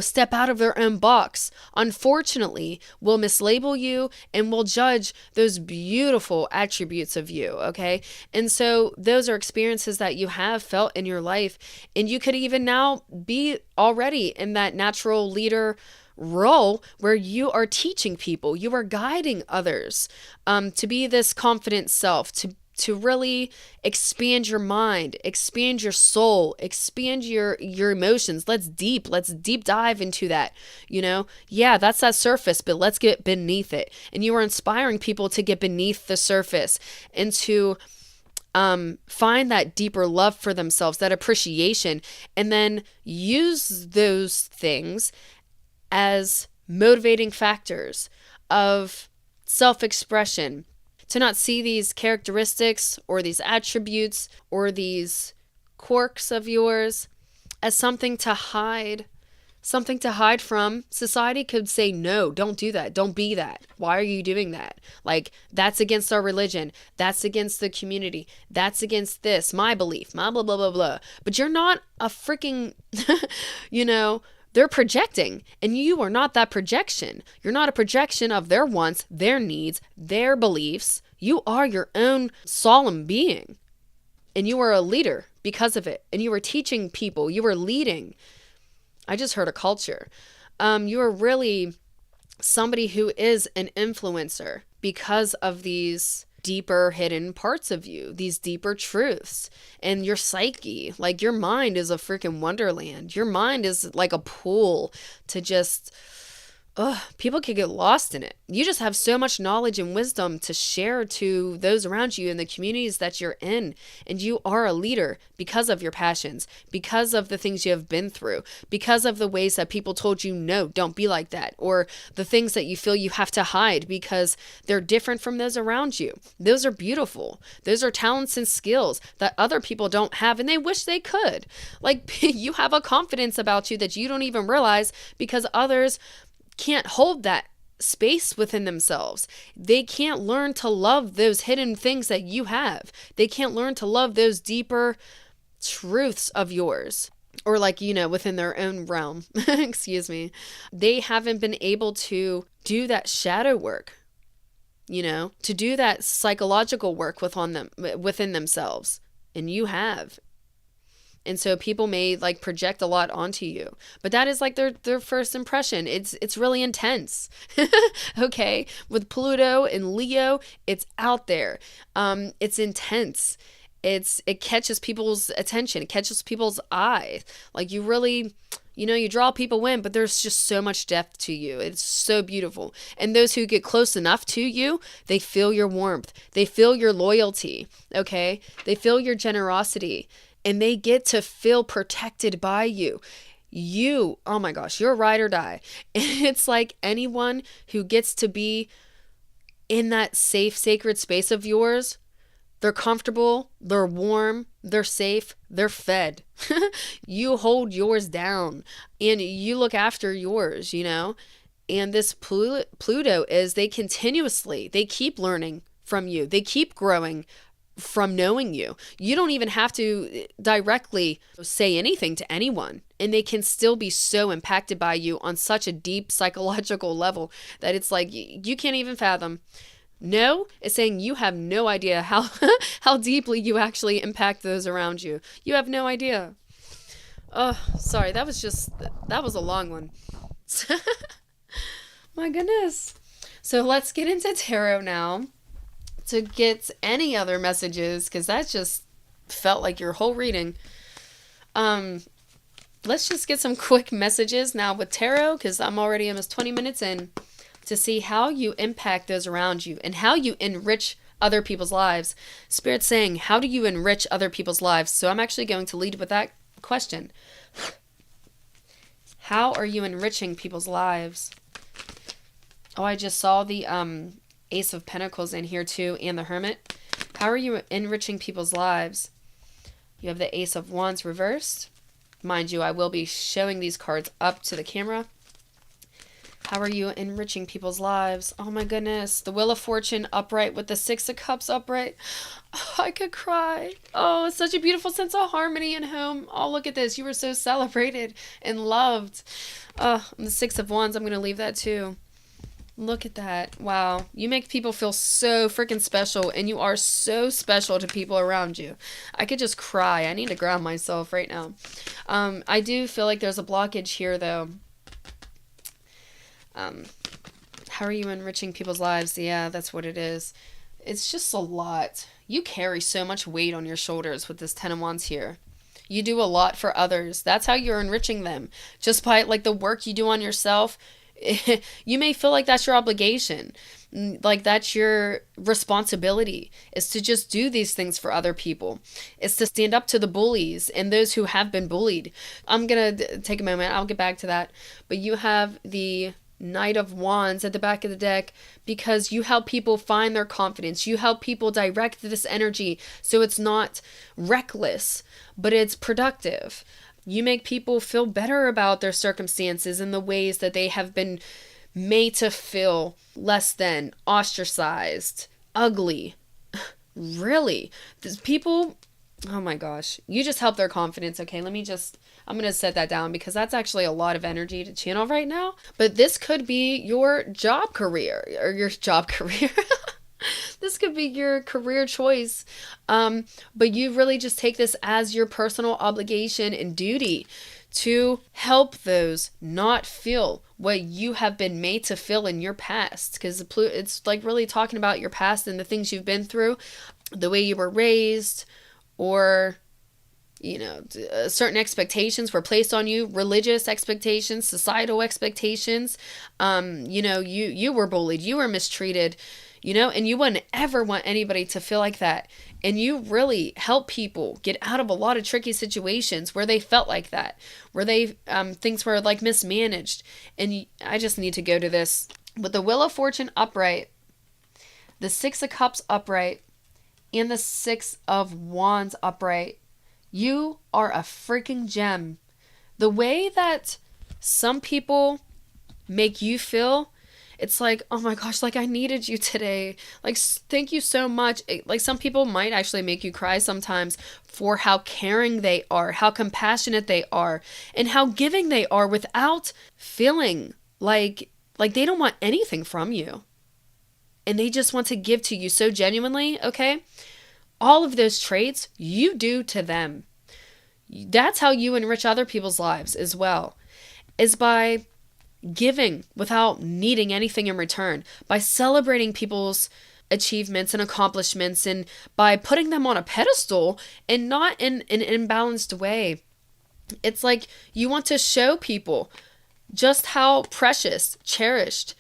step out of their own box, unfortunately, will mislabel you and will judge those beautiful attributes of you, okay? And so those are experiences that you have felt in your life, and you could even now be already in that natural leader role where you are teaching people, you are guiding others to be this confident self, to really expand your mind, expand your soul, expand your emotions. Let's deep dive into that. Yeah, that's that surface, but let's get beneath it. And you are inspiring people to get beneath the surface and to find that deeper love for themselves, that appreciation, and then use those things as motivating factors of self-expression, to not see these characteristics or these attributes or these quirks of yours as something to hide from. Society could say, no, don't do that. Don't be that. Why are you doing that? Like, that's against our religion. That's against the community. That's against this, my belief, my blah, blah, blah, blah. But you're not a freaking, they're projecting, and you are not that projection. You're not a projection of their wants, their needs, their beliefs. You are your own solemn being, and you are a leader because of it. And you are teaching people. You are leading. I just heard a culture. You are really somebody who is an influencer because of these deeper hidden parts of you, these deeper truths, and your psyche. Like, your mind is a freaking wonderland. Your mind is like a pool to just, people could get lost in it. You just have so much knowledge and wisdom to share to those around you in the communities that you're in. And you are a leader because of your passions, because of the things you have been through, because of the ways that people told you, no, don't be like that, or the things that you feel you have to hide because they're different from those around you. Those are beautiful. Those are talents and skills that other people don't have, and they wish they could. Like, you have a confidence about you that you don't even realize because others can't hold that space within themselves. They can't learn to love those hidden things that you have. They can't learn to love those deeper truths of yours, or within their own realm. Excuse me. They haven't been able to do that shadow work, to do that psychological work within themselves. And you have. And so people may project a lot onto you, but that is their first impression. It's really intense. Okay. With Pluto and Leo, it's out there. It's intense. It catches people's attention. It catches people's eye. You really, you draw people in, but there's just so much depth to you. It's so beautiful. And those who get close enough to you, they feel your warmth. They feel your loyalty. Okay. They feel your generosity. And they get to feel protected by you. You, oh my gosh, you're ride or die. And it's like anyone who gets to be in that safe, sacred space of yours, they're comfortable, they're warm, they're safe, they're fed. You hold yours down and you look after yours, And this Pluto is they keep learning from you. They keep growing from knowing you. You don't even have to directly say anything to anyone, and they can still be so impacted by you on such a deep psychological level that it's like you can't even fathom. No, it's saying you have no idea how how deeply you actually impact those around you. You have no idea. Oh, sorry, that was a long one. My goodness. So let's get into tarot now to get any other messages, because that just felt like your whole reading. Let's just get some quick messages now with tarot, because I'm already almost 20 minutes in, to see how you impact those around you and how you enrich other people's lives. Spirit's saying, how do you enrich other people's lives? So I'm actually going to lead with that question. How are you enriching people's lives? Oh, I just saw the Ace of Pentacles in here too, and the Hermit. How are you enriching people's lives? You have the Ace of Wands reversed. Mind you, I will be showing these cards up to the camera. How are you enriching people's lives? Oh my goodness. The Wheel of Fortune upright with the Six of Cups upright. Oh, I could cry. Oh, it's such a beautiful sense of harmony in home. Oh, look at this. You were so celebrated and loved. Oh, the Six of Wands, I'm going to leave that too. Look at that. Wow. You make people feel so freaking special, and you are so special to people around you. I could just cry. I need to ground myself right now. I do feel like there's a blockage here, though. How are you enriching people's lives? Yeah, that's what it is. It's just a lot. You carry so much weight on your shoulders with this Ten of Wands here. You do a lot for others. That's how you're enriching them. Just by like the work you do on yourself. You may feel like that's your obligation, like that's your responsibility, is to just do these things for other people. It's to stand up to the bullies and those who have been bullied. I'm gonna take a moment, I'll get back to that. But you have the Knight of Wands at the back of the deck because you help people find their confidence. You help people direct this energy so it's not reckless, but it's productive. You make people feel better about their circumstances in the ways that they have been made to feel less than, ostracized, ugly. Really. These people, oh my gosh. You just help their confidence. Okay, I'm going to set that down because that's actually a lot of energy to channel right now. But this could be your job career, or your job career. This could be your career choice, but you really just take this as your personal obligation and duty to help those not feel what you have been made to feel in your past, because it's like really talking about your past and the things you've been through, the way you were raised, or certain expectations were placed on you, religious expectations, societal expectations. You were bullied, you were mistreated, and you wouldn't ever want anybody to feel like that. And you really help people get out of a lot of tricky situations where they felt like that, where they things were like mismanaged. And I just need to go to this with the Wheel of Fortune upright, the Six of Cups upright, and the Six of Wands upright. You are a freaking gem. The way that some people make you feel, it's like, oh my gosh, like I needed you today. Like, thank you so much. Like some people might actually make you cry sometimes for how caring they are, how compassionate they are, and how giving they are without feeling like they don't want anything from you. And they just want to give to you so genuinely, okay? All of those traits you do to them. That's how you enrich other people's lives as well, is by giving without needing anything in return, by celebrating people's achievements and accomplishments, and by putting them on a pedestal and not in an imbalanced way. It's like you want to show people just how precious, cherished,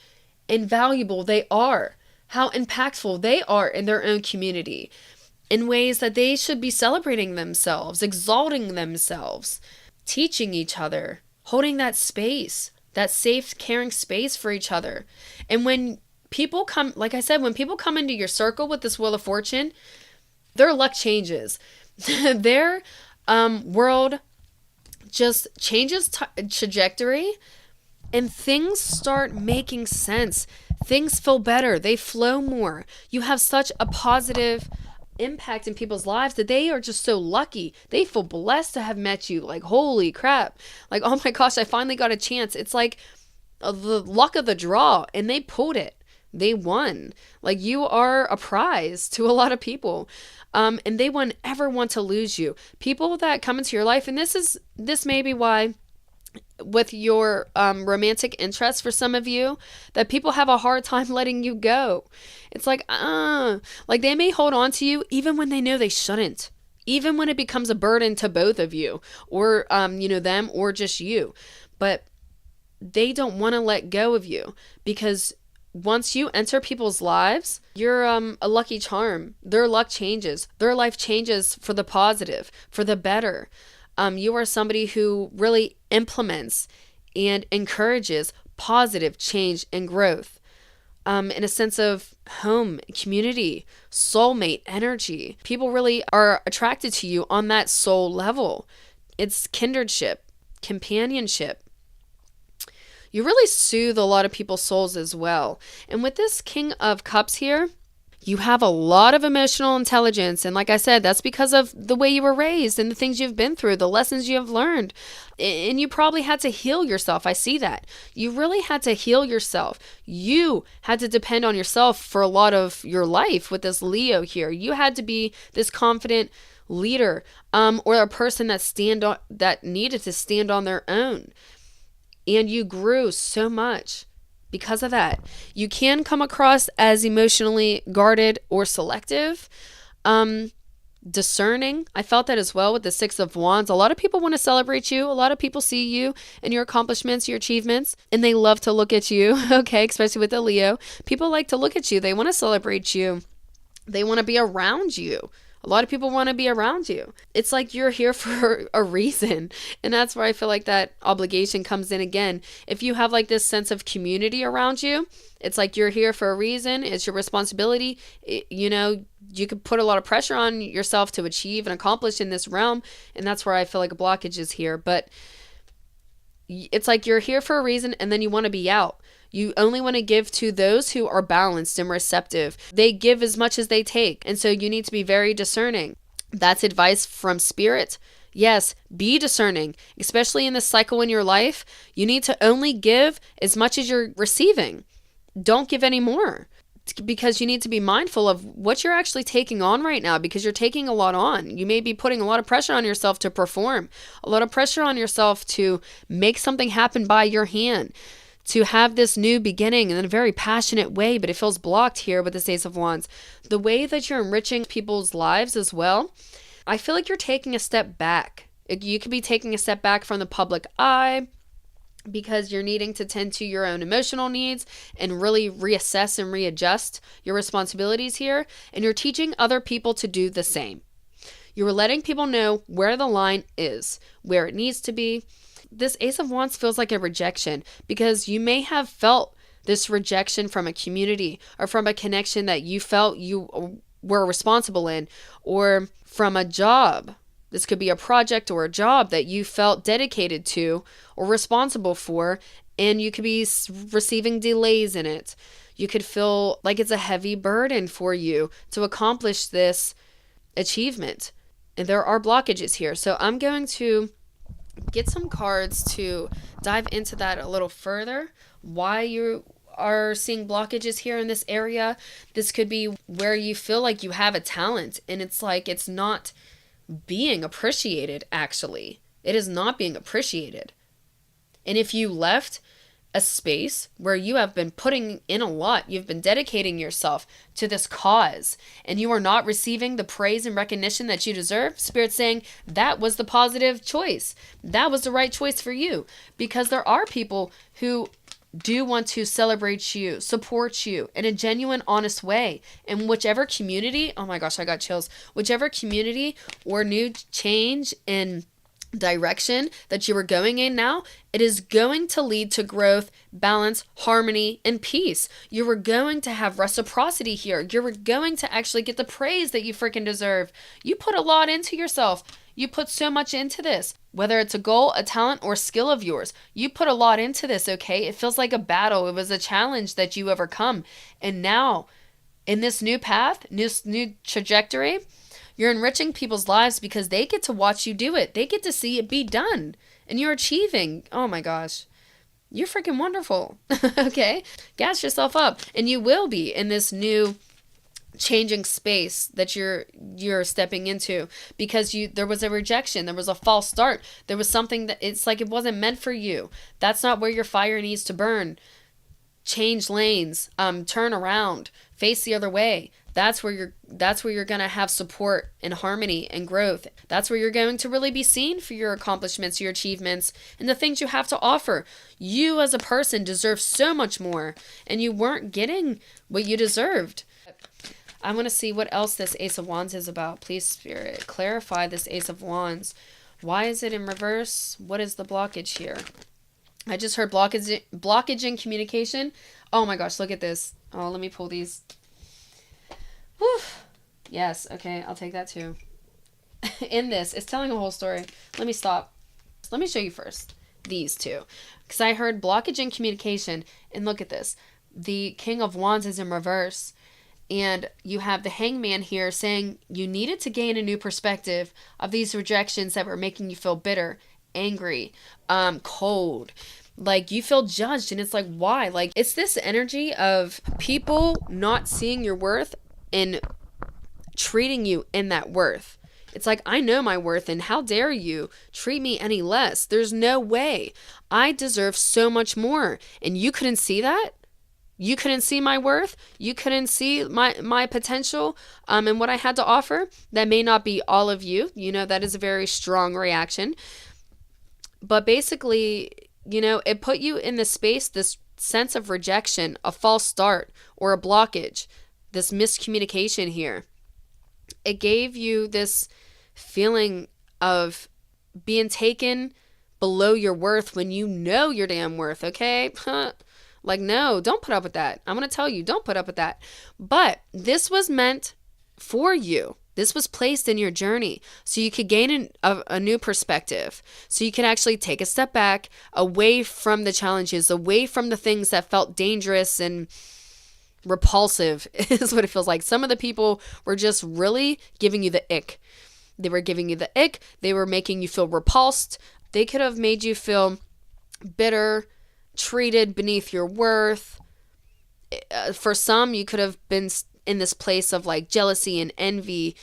and valuable they are, how impactful they are in their own community, in ways that they should be celebrating themselves, exalting themselves, teaching each other, holding that space, that safe, caring space for each other. And when people come, like I said, when people come into your circle with this Wheel of Fortune, their luck changes. Their world just changes trajectory, and things start making sense. Things feel better. They flow more. You have such a positive impact in people's lives that they are just so lucky. They feel blessed to have met you. Like, holy crap. Like, oh my gosh, I finally got a chance. It's like the luck of the draw, and they pulled it. They won. Like, you are a prize to a lot of people. And they won't ever want to lose you. People that come into your life, and this may be why with your romantic interest for some of you, that people have a hard time letting you go. It's like they may hold on to you even when they know they shouldn't. Even when it becomes a burden to both of you, or them, or just you. But they don't want to let go of you, because once you enter people's lives, you're a lucky charm. Their luck changes. Their life changes for the positive, for the better. You are somebody who really implements and encourages positive change and growth, in a sense of home, community, soulmate energy. People really are attracted to you on that soul level. It's kindredship, companionship. You really soothe a lot of people's souls as well. And with this King of Cups here, you have a lot of emotional intelligence. And like I said, that's because of the way you were raised and the things you've been through, the lessons you have learned. And you probably had to heal yourself. I see that. You really had to heal yourself. You had to depend on yourself for a lot of your life with this Leo here. You had to be this confident leader, or a person that needed to stand on their own. And you grew so much because of that. You can come across as emotionally guarded or selective, discerning. I felt that as well with the Six of Wands. A lot of people want to celebrate you. A lot of people see you and your accomplishments, your achievements, and they love to look at you. Okay, especially with the Leo. People like to look at you. They want to celebrate you. They want to be around you. A lot of people want to be around you. It's like you're here for a reason. And that's where I feel like that obligation comes in again. If you have like this sense of community around you, it's like you're here for a reason. It's your responsibility. You could put a lot of pressure on yourself to achieve and accomplish in this realm. And that's where I feel like a blockage is here. But it's like you're here for a reason, and then you want to be out. You only want to give to those who are balanced and receptive. They give as much as they take. And so you need to be very discerning. That's advice from Spirit. Yes, be discerning, especially in this cycle in your life. You need to only give as much as you're receiving. Don't give any more, because you need to be mindful of what you're actually taking on right now, because you're taking a lot on. You may be putting a lot of pressure on yourself to perform, a lot of pressure on yourself to make something happen by your hand, to have this new beginning in a very passionate way, but it feels blocked here with the Ace of Wands. The way that you're enriching people's lives as well, I feel like you're taking a step back. You could be taking a step back from the public eye, because you're needing to tend to your own emotional needs and really reassess and readjust your responsibilities here. And you're teaching other people to do the same. You're letting people know where the line is, where it needs to be. This Ace of Wands feels like a rejection, because you may have felt this rejection from a community, or from a connection that you felt you were responsible in, or from a job. This could be a project or a job that you felt dedicated to or responsible for, and you could be receiving delays in it. You could feel like it's a heavy burden for you to accomplish this achievement. And there are blockages here. So I'm going to get some cards to dive into that a little further. Why you are seeing blockages here in this area. This could be where you feel like you have a talent, and it's like it's not being appreciated. Actually, it is not being appreciated. And if you left a space where you have been putting in a lot, you've been dedicating yourself to this cause, and you are not receiving the praise and recognition that you deserve, Spirit's saying that was the positive choice. That was the right choice for you, because there are people who do want to celebrate you, support you in a genuine, honest way. In whichever community, oh my gosh, I got chills, whichever community or new change in direction that you are going in now, it is going to lead to growth, balance, harmony, and peace. You are going to have reciprocity here. You're going to actually get the praise that you freaking deserve. You put a lot into yourself. You put so much into this. Whether it's a goal, a talent, or skill of yours, you put a lot into this, okay? It feels like a battle. It was a challenge that you overcome. And now, in this new path, new trajectory, you're enriching people's lives because they get to watch you do it. They get to see it be done. And you're achieving. Oh my gosh. You're freaking wonderful. Okay? Gas yourself up. And you will be in this new changing space that you're stepping into, because there was a rejection, there was a false start, there was something that it's like it wasn't meant for you. That's not where your fire needs to burn. Change lanes, turn around, face the other way. That's where you're going to have support and harmony and growth. That's where you're going to really be seen for your accomplishments, your achievements, and the things you have to offer. You as a person deserve so much more, and you weren't getting what you deserved. I want to see what else this Ace of Wands is about. Please, Spirit, clarify this Ace of Wands. Why is it in reverse? What is the blockage here? I just heard blockage in communication. Oh my gosh, look at this. Oh, let me pull these. Whew. Yes, okay, I'll take that too. In this, it's telling a whole story. Let me stop. Let me show you first these two. Because I heard blockage in communication. And look at this. The King of Wands is in reverse. And you have the Hangman here saying you needed to gain a new perspective of these rejections that were making you feel bitter, angry, cold. Like you feel judged, and it's like, why? Like it's this energy of people not seeing your worth and treating you in that worth. It's like, I know my worth, and how dare you treat me any less? There's no way. I deserve so much more. And you couldn't see that? You couldn't see my worth. You couldn't see my potential and what I had to offer. That may not be all of you. You know, that is a very strong reaction. But basically, you know, it put you in this space, this sense of rejection, a false start, or a blockage, this miscommunication here. It gave you this feeling of being taken below your worth when you know your damn worth, okay? Like, no, don't put up with that. I'm going to tell you, don't put up with that. But this was meant for you. This was placed in your journey so you could gain a new perspective, so you can actually take a step back, away from the challenges, away from the things that felt dangerous and repulsive is what it feels like. Some of the people were just really giving you the ick. They were giving you the ick. They were making you feel repulsed. They could have made you feel bitter, treated beneath your worth. For some, you could have been in this place of like jealousy and envy,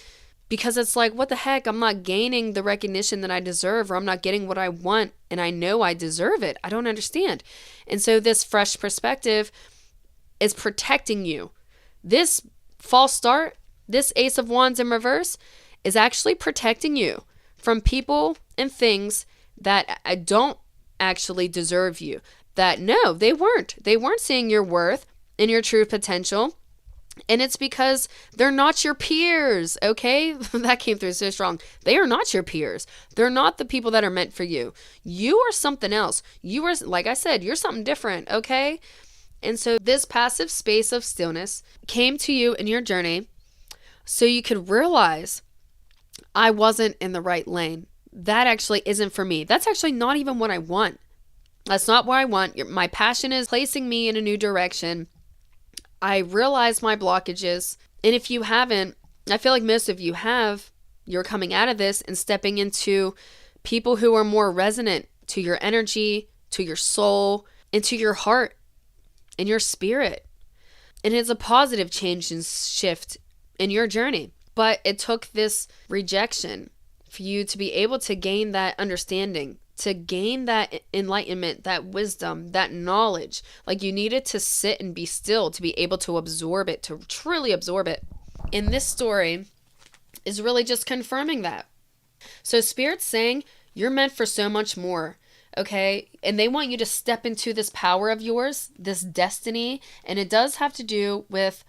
because it's like, what the heck? I'm not gaining the recognition that I deserve, or I'm not getting what I want, and I know I deserve it. I don't understand. And so this fresh perspective is protecting you. This false start, this Ace of Wands in reverse, is actually protecting you from people and things that don't actually deserve you. That no, they weren't seeing your worth and your true potential. And it's because they're not your peers, okay? That came through so strong. They are not your peers. They're not the people that are meant for you. You are something else. You are, like I said, you're something different, okay? And so this passive space of stillness came to you in your journey so you could realize, I wasn't in the right lane. That actually isn't for me. That's actually not even what I want. That's not what I want. My passion is placing me in a new direction. I realize my blockages. And if you haven't, I feel like most of you have, you're coming out of this and stepping into people who are more resonant to your energy, to your soul, and to your heart and your spirit. And it's a positive change and shift in your journey. But it took this rejection for you to be able to gain that understanding, to gain that enlightenment, that wisdom, that knowledge. Like you needed to sit and be still to be able to absorb it, to truly absorb it. And this story is really just confirming that. So Spirit's saying you're meant for so much more, okay? And they want you to step into this power of yours, this destiny. And it does have to do with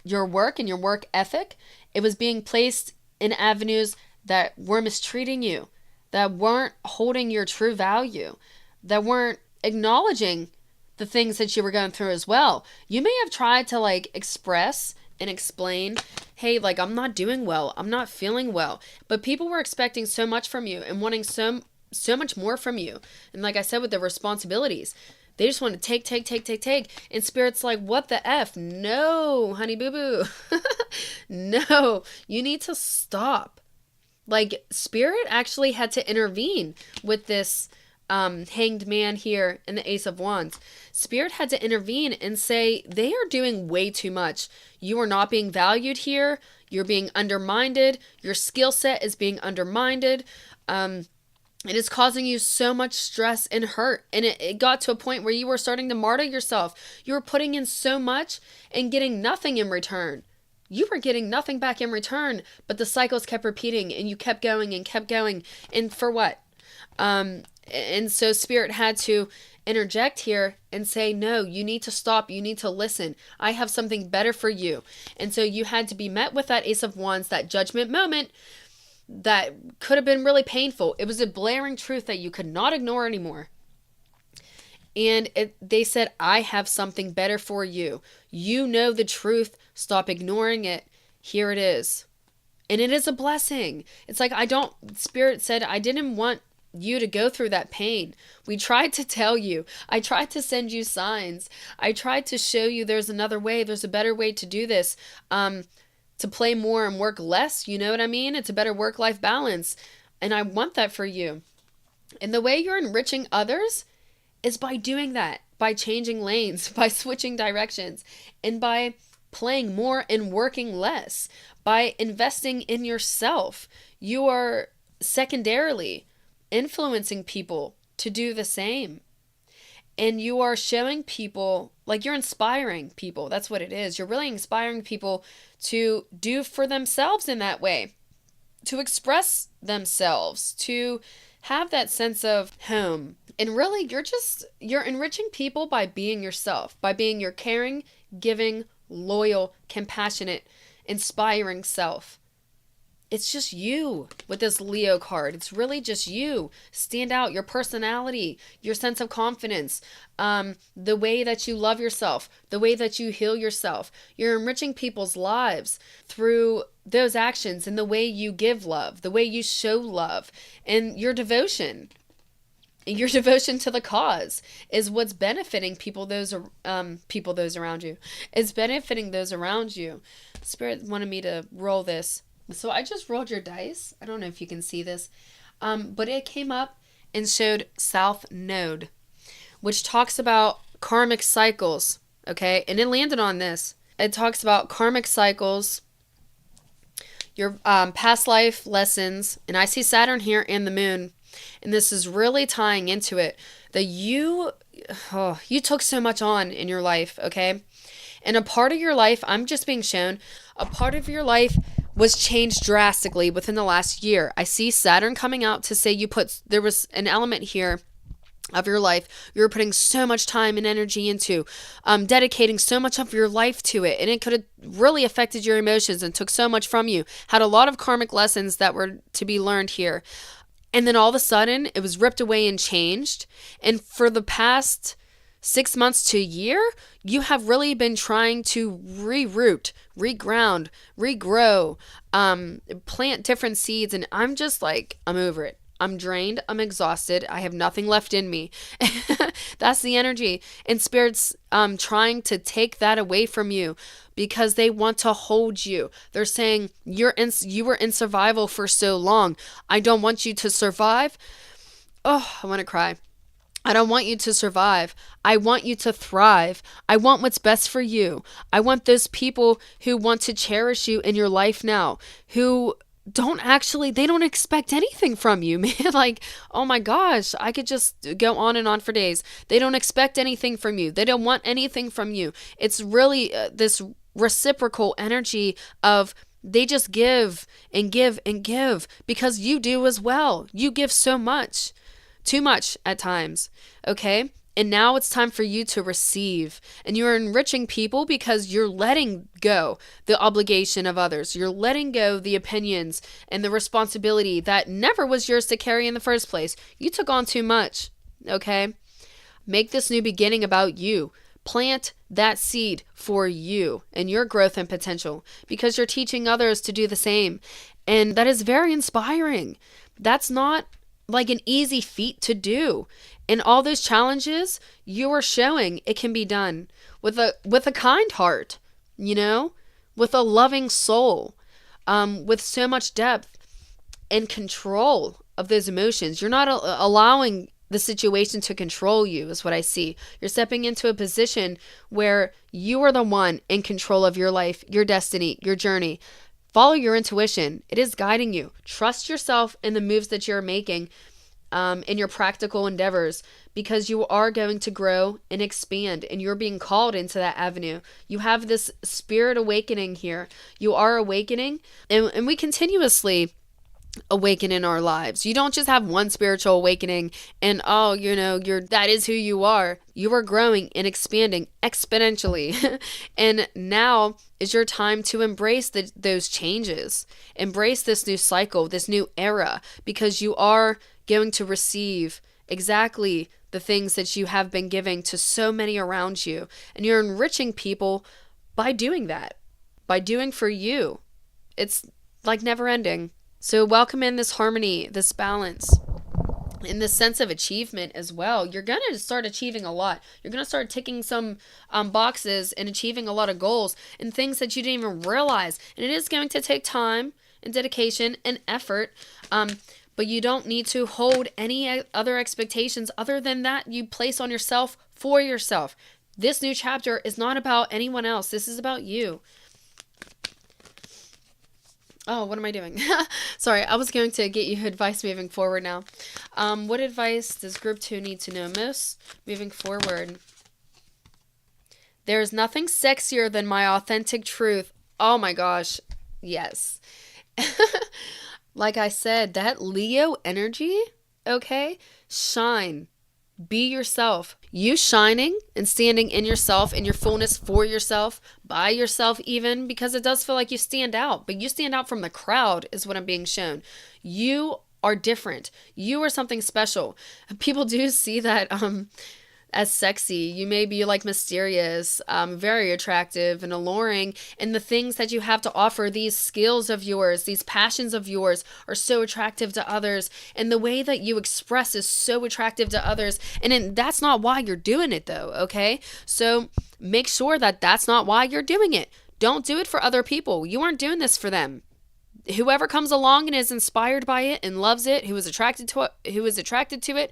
your work and your work ethic. It was being placed in avenues that were mistreating you, that weren't holding your true value, that weren't acknowledging the things that you were going through as well. You may have tried to like express and explain, hey, like I'm not doing well, I'm not feeling well, but people were expecting so much from you and wanting so much more from you. And like I said, with the responsibilities, they just want to take. And Spirit's like, what the F? No, honey boo boo. No, you need to stop. Like, Spirit actually had to intervene with this Hanged Man here and the Ace of Wands. Spirit had to intervene and say, they are doing way too much. You are not being valued here. You're being undermined. Your skill set is being undermined. It is causing you so much stress and hurt. And it got to a point where you were starting to martyr yourself. You were putting in so much and getting nothing in return. You were getting nothing back in return, but the cycles kept repeating and you kept going and kept going. And for what? And so Spirit had to interject here and say, no, you need to stop. You need to listen. I have something better for you. And so you had to be met with that Ace of Wands, that judgment moment that could have been really painful. It was a blaring truth that you could not ignore anymore. And they said, I have something better for you. You know the truth. Stop ignoring it. Here it is. And it is a blessing. It's like, Spirit said, I didn't want you to go through that pain. We tried to tell you. I tried to send you signs. I tried to show you there's another way. There's a better way to do this. To play more and work less. You know what I mean? It's a better work-life balance. And I want that for you. And the way you're enriching others is by doing that, by changing lanes, by switching directions, and by playing more and working less, by investing in yourself. You are secondarily influencing people to do the same. And you are showing people, like you're inspiring people. That's what it is. You're really inspiring people to do for themselves in that way, to express themselves, to have that sense of home. And really, you're enriching people by being yourself, by being your caring, giving, loyal, compassionate, inspiring self. It's just you with this Leo card. It's really just you. Stand out, your personality, your sense of confidence, the way that you love yourself, the way that you heal yourself. You're enriching people's lives through those actions and the way you give love, the way you show love, and your devotion. Your devotion to the cause is what's benefiting those around you. It's benefiting those around you. Spirit wanted me to roll this. So I just rolled your dice. I don't know if you can see this. But it came up and showed South Node, which talks about karmic cycles. Okay. And it landed on this. It talks about karmic cycles, your past life lessons. And I see Saturn here and the moon. And this is really tying into it that you took so much on in your life, okay? And a part of your life, I'm just being shown, a part of your life was changed drastically within the last year. I see Saturn coming out to say there was an element here of your life you were putting so much time and energy into, dedicating so much of your life to it, and it could have really affected your emotions and took so much from you, had a lot of karmic lessons that were to be learned here. And then all of a sudden, it was ripped away and changed. And for the past 6 months to a year, you have really been trying to reroot, reground, regrow, plant different seeds. And I'm just like, I'm over it. I'm drained. I'm exhausted. I have nothing left in me. That's the energy. And Spirit's trying to take that away from you because they want to hold you. They're saying you were in survival for so long. I don't want you to survive. Oh, I want to cry. I don't want you to survive. I want you to thrive. I want what's best for you. I want those people who want to cherish you in your life now, who they don't expect anything from you, man. Like, oh my gosh, I could just go on and on for days. They don't expect anything from you. They don't want anything from you. It's really this reciprocal energy of they just give and give and give because you do as well. You give so much, too much at times. Okay. And now it's time for you to receive. And you're enriching people because you're letting go the obligation of others. You're letting go the opinions and the responsibility that never was yours to carry in the first place. You took on too much, okay? Make this new beginning about you. Plant that seed for you and your growth and potential because you're teaching others to do the same. And that is very inspiring. That's not like an easy feat to do. And all those challenges, you are showing it can be done with a kind heart, you know, with a loving soul, with so much depth and control of those emotions. You're not allowing the situation to control you, is what I see. You're stepping into a position where you are the one in control of your life, your destiny, your journey. Follow your intuition. It is guiding you. Trust yourself in the moves that you're making, in your practical endeavors, because you are going to grow and expand, and you're being called into that avenue. You have this spirit awakening here. You are awakening, and we continuously awaken in our lives. You don't just have one spiritual awakening and that is who you are. You are growing and expanding exponentially. And now is your time to embrace those changes. Embrace this new cycle, this new era, because you are going to receive exactly the things that you have been giving to so many around you. And you're enriching people by doing that, by doing for you. It's like never ending. So welcome in this harmony, this balance, in this sense of achievement as well. You're going to start achieving a lot. You're going to start ticking some boxes and achieving a lot of goals and things that you didn't even realize. And it is going to take time and dedication and effort. But you don't need to hold any other expectations other than that you place on yourself for yourself. This new chapter is not about anyone else. This is about you. Oh, what am I doing? Sorry, I was going to get you advice moving forward now. What advice does group 2 need to know most moving forward? There is nothing sexier than my authentic truth. Oh my gosh. Yes. Like I said, that Leo energy, okay? Shine. Be yourself. You shining and standing in yourself, in your fullness, for yourself, by yourself even, because it does feel like you stand out, but you stand out from the crowd is what I'm being shown. You are different. You are something special. People do see that as sexy. You may be like mysterious, very attractive and alluring, and the things that you have to offer, these skills of yours, these passions of yours are so attractive to others, and the way that you express is so attractive to others. And that's not why you're doing it though, okay? So make sure that that's not why you're doing it. Don't do it for other people. You aren't doing this for them. Whoever comes along and is inspired by it and loves it, who is attracted to it,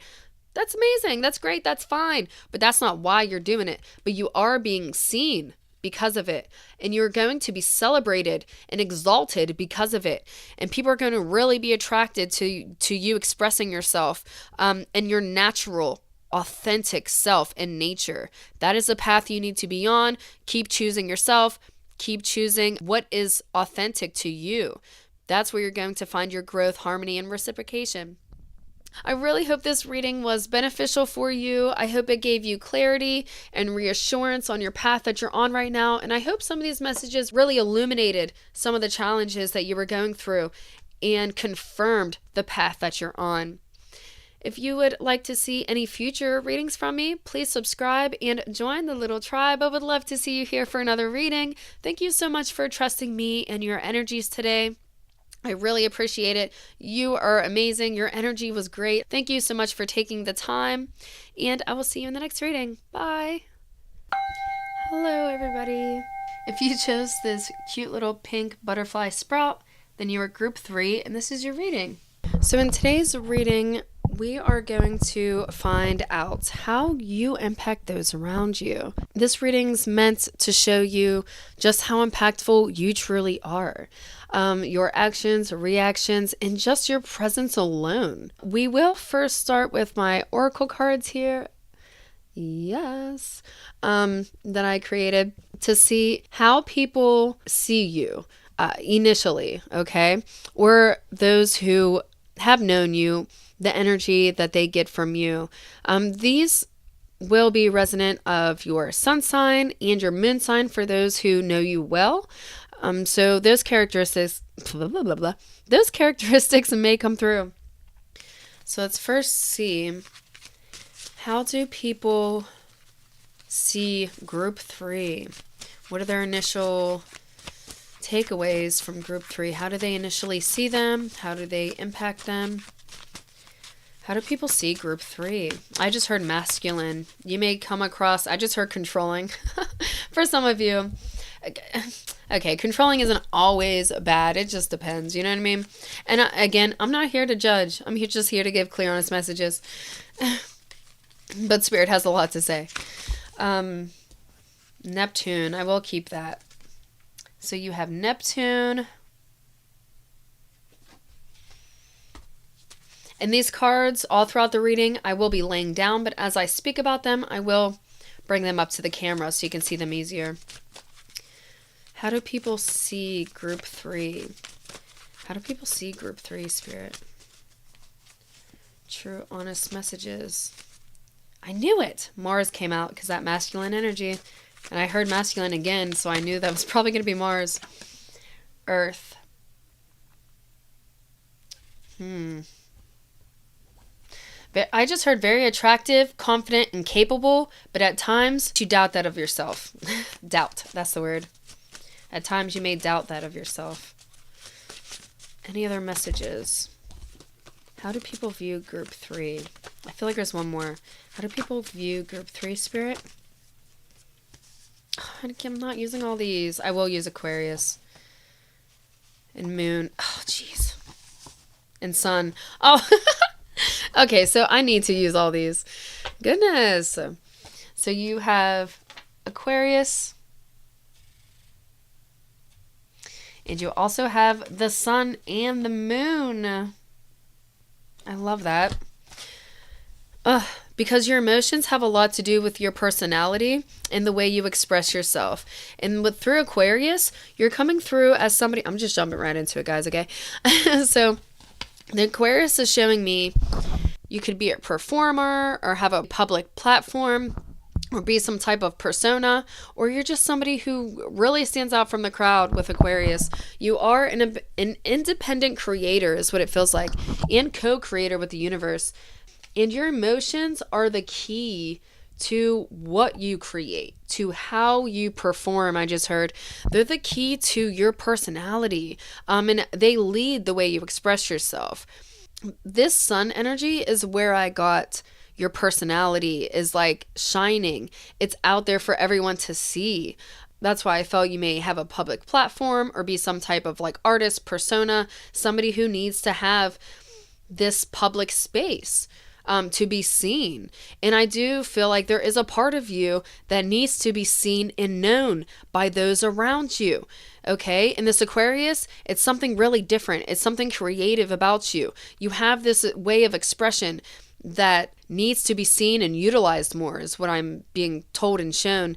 that's amazing. That's great. That's fine. But that's not why you're doing it. But you are being seen because of it. And you're going to be celebrated and exalted because of it. And people are going to really be attracted to you expressing yourself, and your natural, authentic self and nature. That is the path you need to be on. Keep choosing yourself. Keep choosing what is authentic to you. That's where you're going to find your growth, harmony, and reciprocation. I really hope this reading was beneficial for you. I hope it gave you clarity and reassurance on your path that you're on right now. And I hope some of these messages really illuminated some of the challenges that you were going through and confirmed the path that you're on. If you would like to see any future readings from me, please subscribe and join the little tribe. I would love to see you here for another reading. Thank you so much for trusting me and your energies today. I really appreciate it. You are amazing. Your energy was great. Thank you so much for taking the time, and I will see you in the next reading. Bye. Hello, everybody. If you chose this cute little pink butterfly sprout, then you are group 3, and this is your reading. So in today's reading, we are going to find out how you impact those around you. This reading's meant to show you just how impactful you truly are. Your actions, reactions, and just your presence alone. We will first start with my oracle cards here. Yes. That I created to see how people see you initially, okay? Or those who have known you, the energy that they get from you. These will be resonant of your sun sign and your moon sign for those who know you well. So those characteristics, those characteristics may come through. So let's first see, how do people see group 3? What are their initial takeaways from group 3? How do they initially see them? How do they impact them? How do people see group 3? I just heard masculine. You may come across, I just heard controlling for some of you. Okay, controlling isn't always bad. It just depends. You know what I mean? And again, I'm not here to judge. I'm just here to give clear, honest messages. But Spirit has a lot to say. Neptune. I will keep that. So you have Neptune. And these cards, all throughout the reading, I will be laying down. But as I speak about them, I will bring them up to the camera so you can see them easier. How do people see group 3? How do people see group 3, Spirit? True, honest messages. I knew it. Mars came out because that masculine energy. And I heard masculine again, so I knew that was probably going to be Mars. Earth. But I just heard very attractive, confident, and capable. But at times, you doubt that of yourself. Doubt. That's the word. At times, you may doubt that of yourself. Any other messages? How do people view group 3? I feel like there's one more. How do people view group 3, Spirit? I'm not using all these. I will use Aquarius. And Moon. Oh, jeez. And Sun. Oh, okay, so I need to use all these. Goodness. So you have Aquarius. And you also have the Sun and the Moon. I love that. Because your emotions have a lot to do with your personality and the way you express yourself. And through Aquarius, you're coming through as somebody... I'm just jumping right into it, guys, okay? So the Aquarius is showing me you could be a performer or have a public platform or be some type of persona, or you're just somebody who really stands out from the crowd with Aquarius. You are an independent creator is what it feels like, and co-creator with the universe. And your emotions are the key to what you create, to how you perform. I just heard they're the key to your personality, and they lead the way you express yourself. This Sun energy is where I got your personality is like shining. It's out there for everyone to see. That's why I felt you may have a public platform or be some type of like artist persona, somebody who needs to have this public space to be seen. And I do feel like there is a part of you that needs to be seen and known by those around you. Okay, in this Aquarius, it's something really different. It's something creative about you. You have this way of expression that needs to be seen and utilized more is what I'm being told and shown.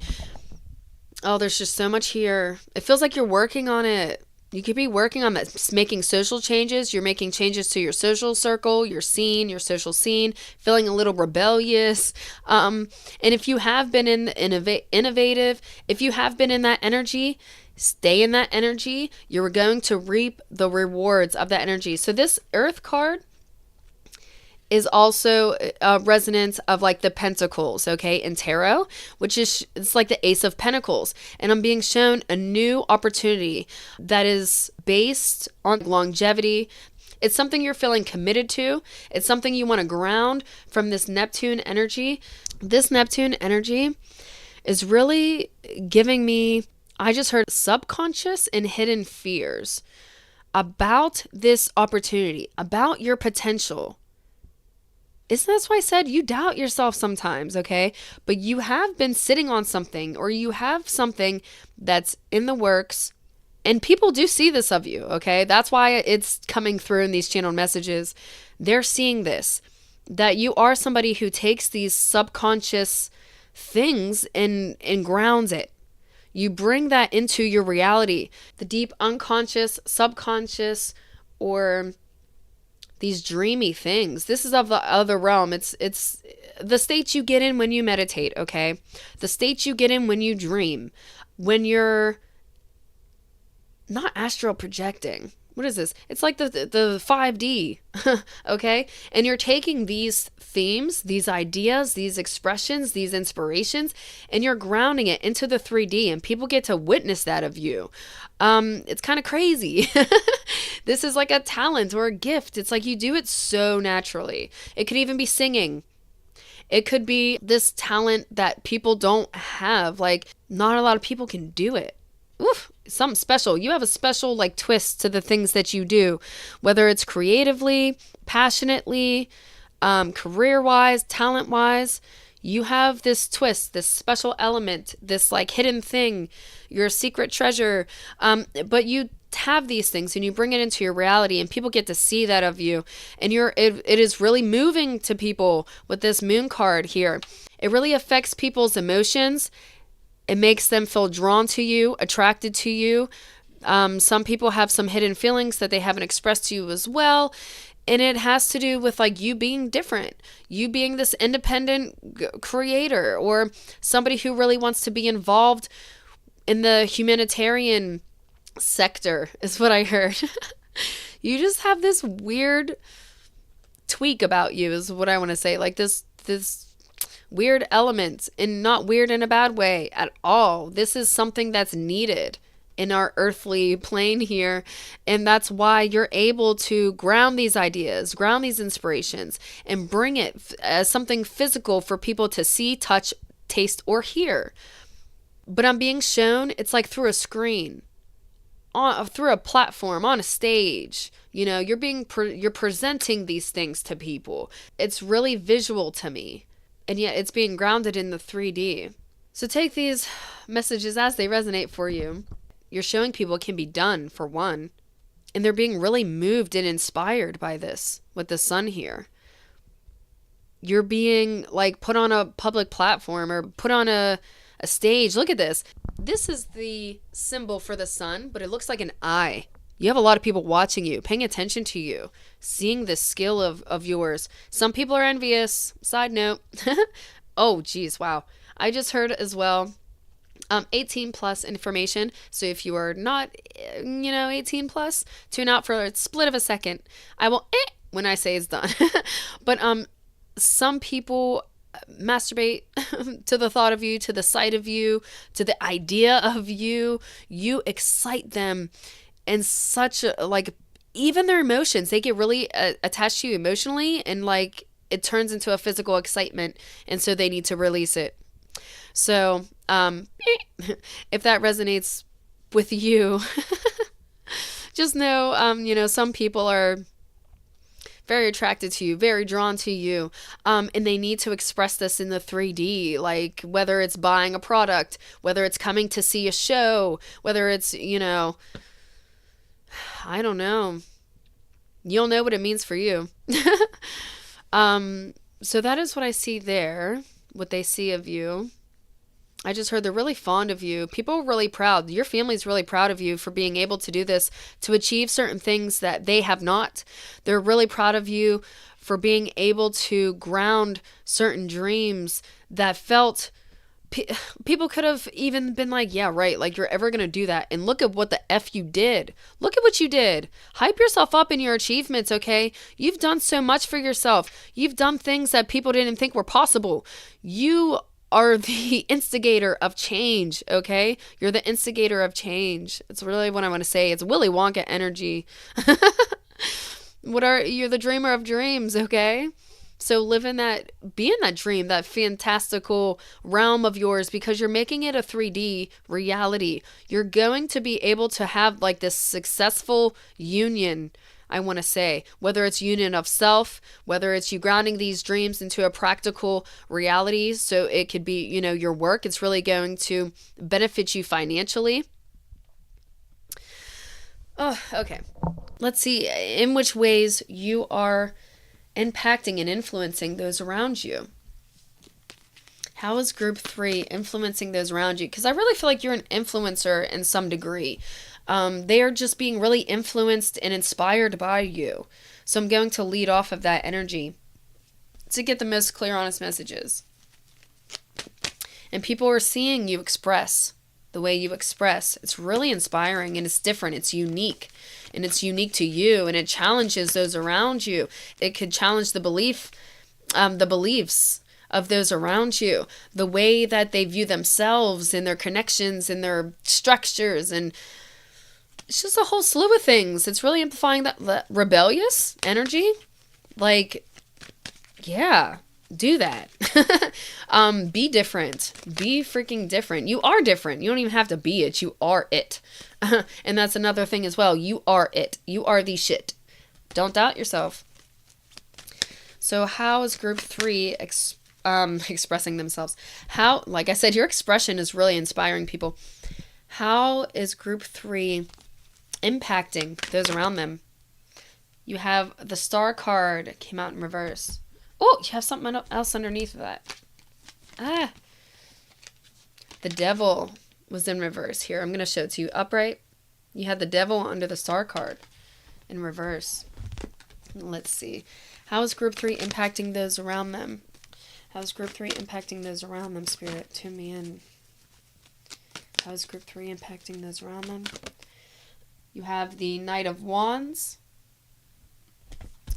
Oh, there's just so much here. It feels like you're working on it. You could be working on that, making social changes. You're making changes to your social circle, your scene, your social scene, feeling a little rebellious. And if you have been innovative, if you have been in that energy, stay in that energy. You're going to reap the rewards of that energy. So this Earth card is also a resonance of like the Pentacles, okay, in tarot, which is, it's like the Ace of Pentacles. And I'm being shown a new opportunity that is based on longevity. It's something you're feeling committed to. It's something you want to ground from this Neptune energy. This Neptune energy is really giving me, I just heard subconscious and hidden fears about this opportunity, about your potential. Isn't that why I said you doubt yourself sometimes, okay? But you have been sitting on something, or you have something that's in the works, and people do see this of you, okay? That's why it's coming through in these channeled messages. They're seeing this, that you are somebody who takes these subconscious things and grounds it. You bring that into your reality, the deep unconscious, subconscious, or these dreamy things. This is of the other realm. It's the state you get in when you meditate, okay? The state you get in when you dream, when you're not astral projecting. what is this? It's like the 5D, okay? And you're taking these themes, these ideas, these expressions, these inspirations, and you're grounding it into the 3D, and people get to witness that of you. It's kind of crazy. This is like a talent or a gift. It's like you do it so naturally. It could even be singing. It could be this talent that people don't have. Like, not a lot of people can do it. Oof, something special. You have a special like twist to the things that you do, whether it's creatively, passionately, career-wise, talent-wise. You have this twist, this special element, this like hidden thing, your secret treasure. But you have these things and you bring it into your reality, and people get to see that of you. And it is really moving to people with this moon card here. It really affects people's emotions. It makes them feel drawn to you, attracted to you. Some people have some hidden feelings that they haven't expressed to you as well. And it has to do with like you being different, you being this independent creator, or somebody who really wants to be involved in the humanitarian sector, is what I heard. You just have this weird tweak about you, is what I want to say. Like this weird element, and not weird in a bad way at all. This is something that's needed in our earthly plane here, and that's why you're able to ground these ideas, ground these inspirations, and bring it as something physical for people to see, touch, taste, or hear. But I'm being shown it's like through a screen, through a platform, on a stage. You know, you're presenting these things to people. It's really visual to me. And yet it's being grounded in the 3D. So take these messages as they resonate for you. You're showing people it can be done, for one. And they're being really moved and inspired by this with the sun here. You're being like put on a public platform or put on a stage. Look at this. This is the symbol for the sun, but it looks like an eye. You have a lot of people watching you, paying attention to you, seeing this skill of yours. Some people are envious. Side note. Oh, geez. Wow. I just heard as well, 18 plus information. So if you are not, 18 plus, tune out for a split of a second. I will when I say it's done. But some people masturbate to the thought of you, to the sight of you, to the idea of you. You excite them. And such a, like, even their emotions, they get really attached to you emotionally, and like it turns into a physical excitement, and so they need to release it. So if that resonates with you, just know, some people are very attracted to you, very drawn to you, and they need to express this in the 3D, like whether it's buying a product, whether it's coming to see a show, whether it's, I don't know. You'll know what it means for you. So that is what I see there, what they see of you. I just heard they're really fond of you. People are really proud. Your family's really proud of you for being able to do this, to achieve certain things that they have not. They're really proud of you for being able to ground certain dreams that felt... People could have even been like, yeah, right, like you're ever going to do that. And look at what the F you did. Look at what you did. Hype yourself up in your achievements, okay? You've done so much for yourself. You've done things that people didn't think were possible. You are the instigator of change, okay? You're the instigator of change. It's really what I want to say. It's Willy Wonka energy. You're the dreamer of dreams, okay? So live in that, be in that dream, that fantastical realm of yours, because you're making it a 3D reality. You're going to be able to have like this successful union, I want to say, whether it's union of self, whether it's you grounding these dreams into a practical reality. So it could be, your work. It's really going to benefit you financially. Oh, okay. Let's see in which ways you are impacting and influencing those around you. How is group 3 influencing those around you? Because I really feel like you're an influencer in some degree. They are just being really influenced and inspired by you. So I'm going to lead off of that energy to get the most clear, honest messages. And people are seeing you express. the way you express. It's really inspiring, and it's different. It's unique, and it's unique to you, and it challenges those around you. It could challenge the beliefs of those around you, the way that they view themselves and their connections and their structures, and it's just a whole slew of things. It's really amplifying that rebellious energy. Like, yeah, do that. Be different. Be freaking different. You are different. You don't even have to be it. You are it. And that's another thing as well. You are it. You are the shit. Don't doubt yourself. So how is group 3 expressing themselves? How, like I said, your expression is really inspiring people. How is group 3 impacting those around them? You have the Star card came out in reverse. Oh, you have something else underneath of that. The Devil was in reverse here. I'm going to show it to you. Upright, you had the Devil under the Star card in reverse. Let's see. How is group 3 impacting those around them? How is group 3 impacting those around them, Spirit? Tune me in. How is group 3 impacting those around them? You have the Knight of Wands.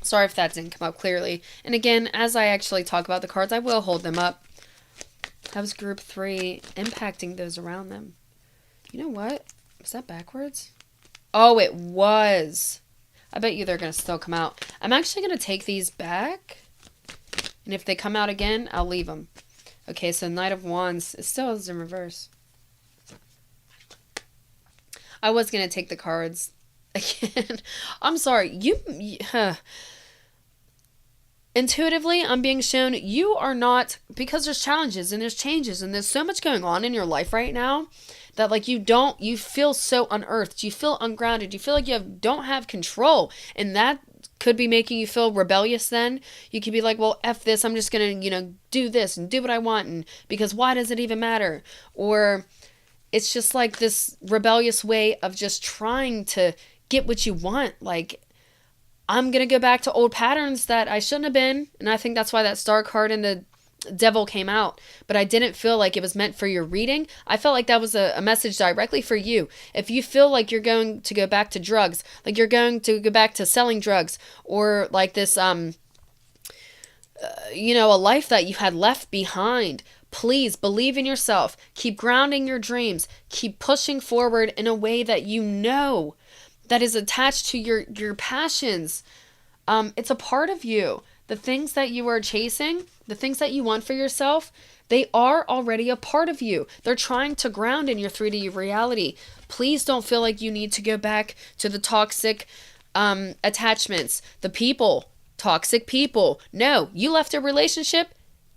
Sorry if that didn't come up clearly. And again, as I actually talk about the cards, I will hold them up. How's group 3 impacting those around them? You know what? Was that backwards? Oh, it was. I bet you they're going to still come out. I'm actually going to take these back. And if they come out again, I'll leave them. Okay, so Knight of Wands, it still is in reverse. I was going to take the cards again. I'm sorry. Intuitively, I'm being shown you are not, because there's challenges and there's changes and there's so much going on in your life right now that like you feel so unearthed, you feel ungrounded, you feel like you don't have control, and that could be making you feel rebellious. Then you could be like, well, F this, I'm just going to, do this and do what I want, and because why does it even matter? Or it's just like this rebellious way of just trying to get what you want. Like, I'm going to go back to old patterns that I shouldn't have been. And I think that's why that Star card and the Devil came out. But I didn't feel like it was meant for your reading. I felt like that was a message directly for you. If you feel like you're going to go back to drugs, like you're going to go back to selling drugs, or like this, a life that you had left behind, please believe in yourself. Keep grounding your dreams. Keep pushing forward in a way that you know that is attached to your passions. It's a part of you. The things that you are chasing, the things that you want for yourself, they are already a part of you. They're trying to ground in your 3D reality. Please don't feel like you need to go back to the toxic attachments, the people, toxic people. No, you left a relationship.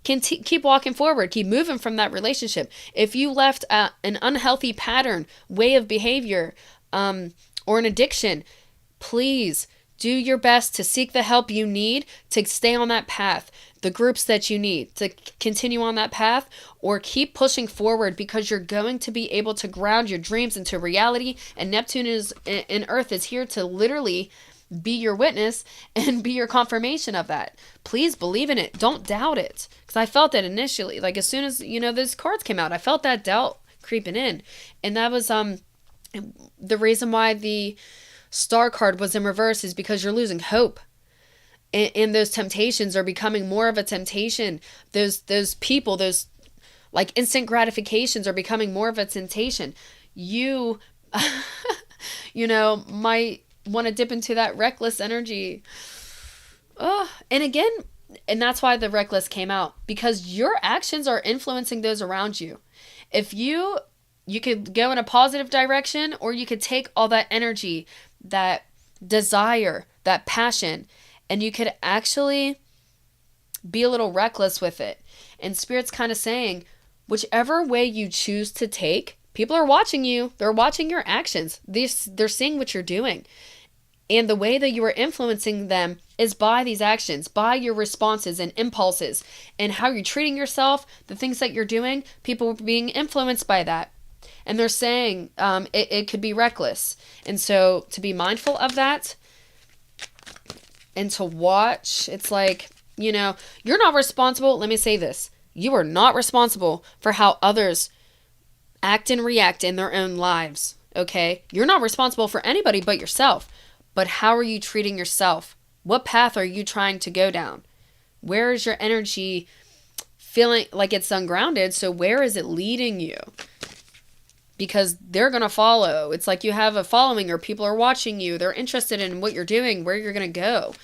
Keep walking forward. Keep moving from that relationship. If you left an unhealthy pattern, way of behavior, or an addiction, please do your best to seek the help you need to stay on that path, the groups that you need to continue on that path, or keep pushing forward, because you're going to be able to ground your dreams into reality. And Neptune in Earth is here to literally be your witness and be your confirmation of that. Please believe in it. Don't doubt it. Because I felt that initially, like as soon as, those cards came out, I felt that doubt creeping in. And that was, the reason why the Star card was in reverse is because you're losing hope. And those temptations are becoming more of a temptation. Those people, those like instant gratifications are becoming more of a temptation. You, might want to dip into that reckless energy. And again, and that's why the reckless came out, because your actions are influencing those around you. If you could go in a positive direction, or you could take all that energy, that desire, that passion, and you could actually be a little reckless with it. And Spirit's kind of saying, whichever way you choose to take, people are watching you. They're watching your actions. They're seeing what you're doing. And the way that you are influencing them is by these actions, by your responses and impulses, and how you're treating yourself, the things that you're doing. People are being influenced by that. And they're saying it could be reckless. And so to be mindful of that and to watch, it's like, you're not responsible. Let me say this. You are not responsible for how others act and react in their own lives, okay? You're not responsible for anybody but yourself. But how are you treating yourself? What path are you trying to go down? Where is your energy feeling like it's ungrounded? So where is it leading you? Because they're going to follow. It's like you have a following, or people are watching you. They're interested in what you're doing, where you're going to go.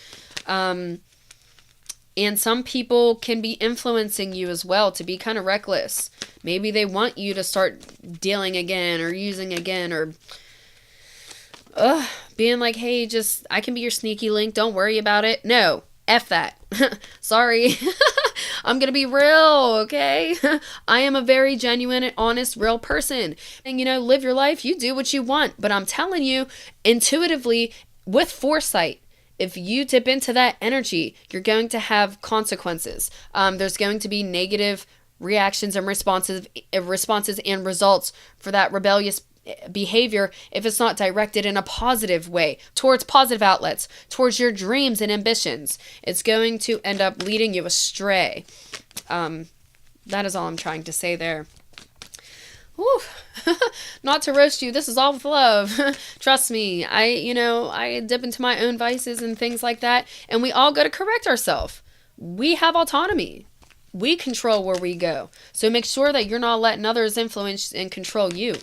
And some people can be influencing you as well to be kind of reckless. Maybe they want you to start dealing again or using again, or being like, hey, I can be your sneaky link. Don't worry about it. No, F that. Sorry. I'm going to be real, okay? I am a very genuine and honest, real person. And, live your life. You do what you want. But I'm telling you, intuitively, with foresight, if you dip into that energy, you're going to have consequences. There's going to be negative reactions and responses and results for that rebellious behavior if it's not directed in a positive way towards positive outlets, towards your dreams and ambitions. It's going to end up leading you astray. That is all I'm trying to say there. Whew. Not to roast you, this is all with love. Trust me, I dip into my own vices and things like that, and we all got to correct ourselves. We have autonomy. We control where we go. So make sure that you're not letting others influence and control you.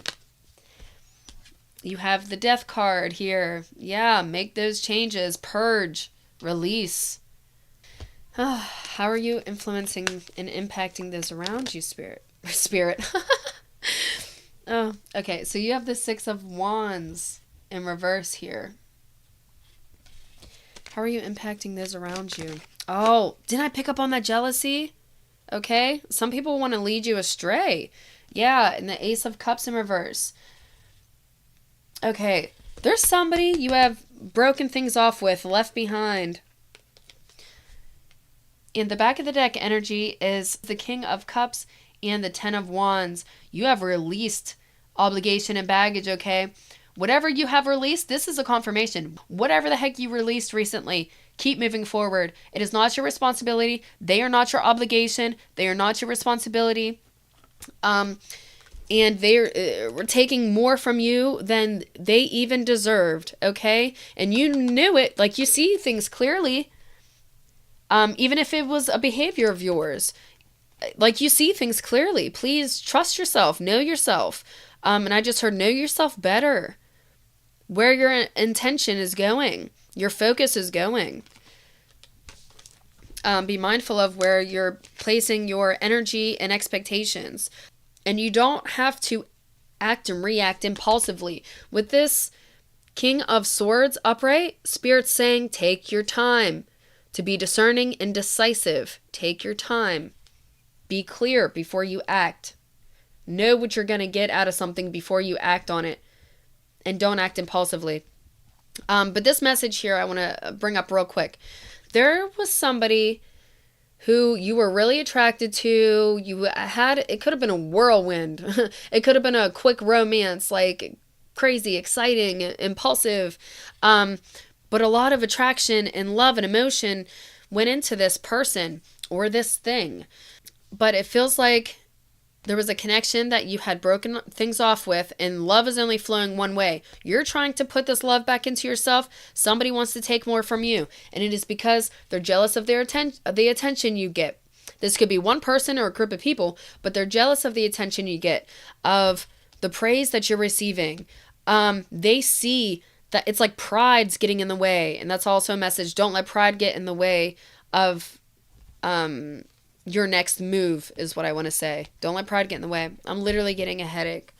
You have the death card here. Yeah, make those changes. Purge. Release. How are you influencing and impacting those around you, Spirit? Oh, okay. So you have the Six of Wands in reverse here. How are you impacting those around you? Oh, didn't I pick up on that jealousy? Okay. Some people want to lead you astray. Yeah, and the Ace of Cups in reverse. Okay, there's somebody you have broken things off with, left behind. In the back of the deck energy is the King of Cups and the Ten of Wands. You have released obligation and baggage, okay? Whatever you have released, this is a confirmation. Whatever the heck you released recently, keep moving forward. It is not your responsibility. They are not your obligation. They are not your responsibility. And they're taking more from you than they even deserved, okay? And you knew it. Like, you see things clearly. Even if it was a behavior of yours. Like, you see things clearly. Please trust yourself. Know yourself. And I just heard know yourself better. Where your intention is going. Your focus is going. Be mindful of where you're placing your energy and expectations. And you don't have to act and react impulsively. With this King of Swords upright, Spirit's saying take your time. To be discerning and decisive, take your time. Be clear before you act. Know what you're going to get out of something before you act on it. And don't act impulsively. But this message here I want to bring up real quick. There was somebody who you were really attracted to. It could have been a whirlwind. It could have been a quick romance, like crazy, exciting, impulsive. But a lot of attraction and love and emotion went into this person or this thing. But it feels like there was a connection that you had broken things off with, and love is only flowing one way. You're trying to put this love back into yourself. Somebody wants to take more from you, and it is because they're jealous of the attention you get. This could be one person or a group of people, but they're jealous of the attention you get, of the praise that you're receiving. They see that it's like pride's getting in the way, and that's also a message. Don't let pride get in the way of your next move is what I want to say. Don't let pride get in the way. I'm literally getting a headache.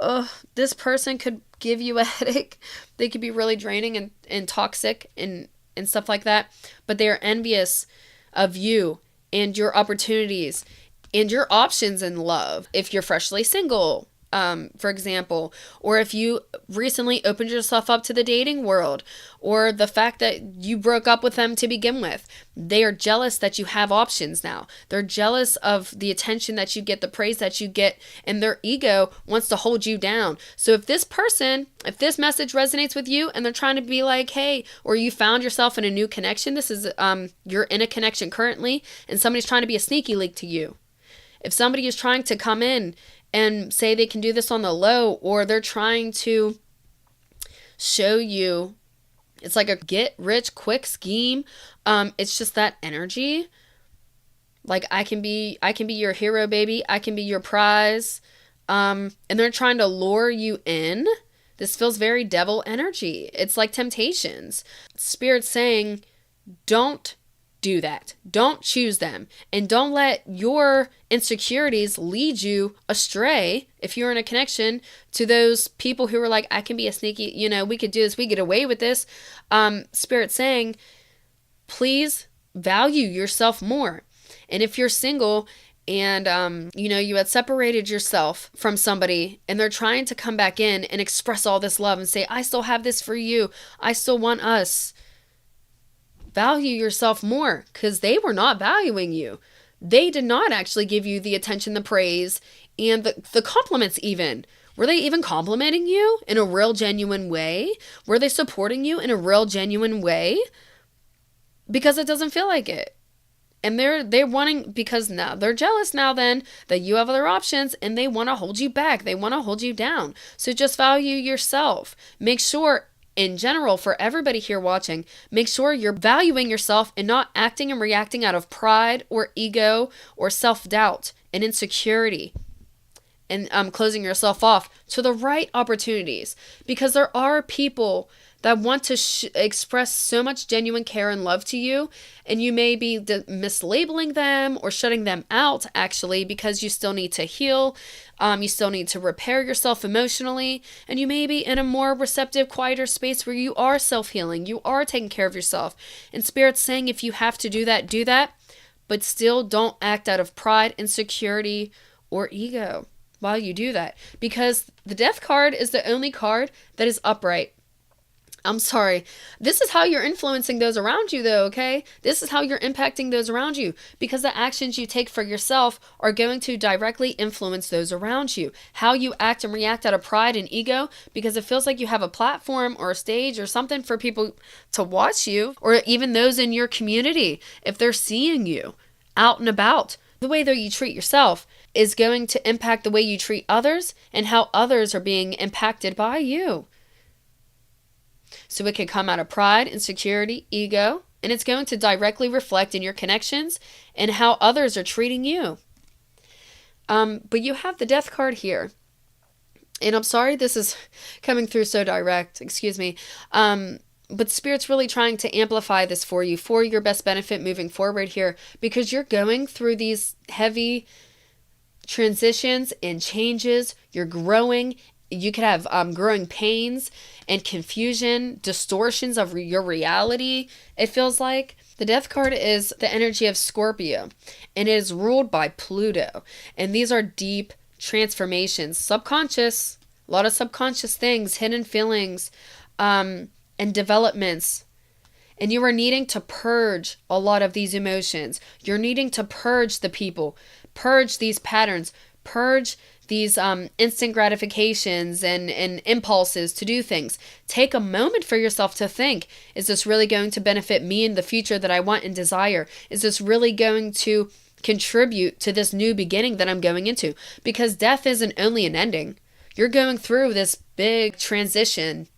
Ugh, this person could give you a headache. They could be really draining and toxic and stuff like that. But they are envious of you and your opportunities and your options in love. If you're freshly single, for example, or if you recently opened yourself up to the dating world, or the fact that you broke up with them to begin with. They are jealous that you have options now. They're jealous of the attention that you get, the praise that you get, and their ego wants to hold you down. So if this message resonates with you and they're trying to be like, hey, or you found yourself in a new connection, you're in a connection currently, and somebody's trying to be a sneaky link to you. If somebody is trying to come in and say they can do this on the low, or they're trying to show you it's like a get rich quick scheme. It's just that energy. Like, I can be your hero, baby. I can be your prize. And they're trying to lure you in. This feels very devil energy. It's like temptations. Spirit's saying, don't do that. Don't choose them. And don't let your insecurities lead you astray if you're in a connection to those people who are like, I can be a sneaky, we could do this, we get away with this. Spirit's saying, please value yourself more. And if you're single and, you had separated yourself from somebody and they're trying to come back in and express all this love and say, I still have this for you. I still want us. Value yourself more, because they were not valuing you. They did not actually give you the attention, the praise, and the compliments even. Were they even complimenting you in a real, genuine way? Were they supporting you in a real, genuine way? Because it doesn't feel like it. And they're wanting, because now they're jealous now then that you have other options, and they want to hold you back. They want to hold you down. So just value yourself. Make sure, in general, for everybody here watching, make sure you're valuing yourself and not acting and reacting out of pride or ego or self-doubt and insecurity, and closing yourself off to the right opportunities, because there are people that want to express so much genuine care and love to you, and you may be mislabeling them or shutting them out, actually, because you still need to heal. You still need to repair yourself emotionally, and you may be in a more receptive, quieter space where you are self-healing, you are taking care of yourself. And Spirit's saying, if you have to do that, but still don't act out of pride, insecurity, or ego while you do that, because the Death card is the only card that is upright. I'm sorry. This is how you're influencing those around you, though, okay? This is how you're impacting those around you, because the actions you take for yourself are going to directly influence those around you. How you act and react out of pride and ego, because it feels like you have a platform or a stage or something for people to watch you, or even those in your community, if they're seeing you out and about. The way that you treat yourself is going to impact the way you treat others and how others are being impacted by you. So it can come out of pride, insecurity, ego, and it's going to directly reflect in your connections and how others are treating you. But you have the Death card here. And I'm sorry this is coming through so direct, excuse me. But Spirit's really trying to amplify this for you, for your best benefit moving forward here, because you're going through these heavy transitions and changes. You're growing. You could have growing pains and confusion, distortions of your reality. It feels like the Death card is the energy of Scorpio, and it is ruled by Pluto. And these are deep transformations, subconscious, a lot of subconscious things, hidden feelings, and developments. And you are needing to purge a lot of these emotions. You're needing to purge the people, purge these patterns, purge these instant gratifications and impulses to do things. Take a moment for yourself to think, is this really going to benefit me in the future that I want and desire? Is this really going to contribute to this new beginning that I'm going into? Because death isn't only an ending. You're going through this big transition.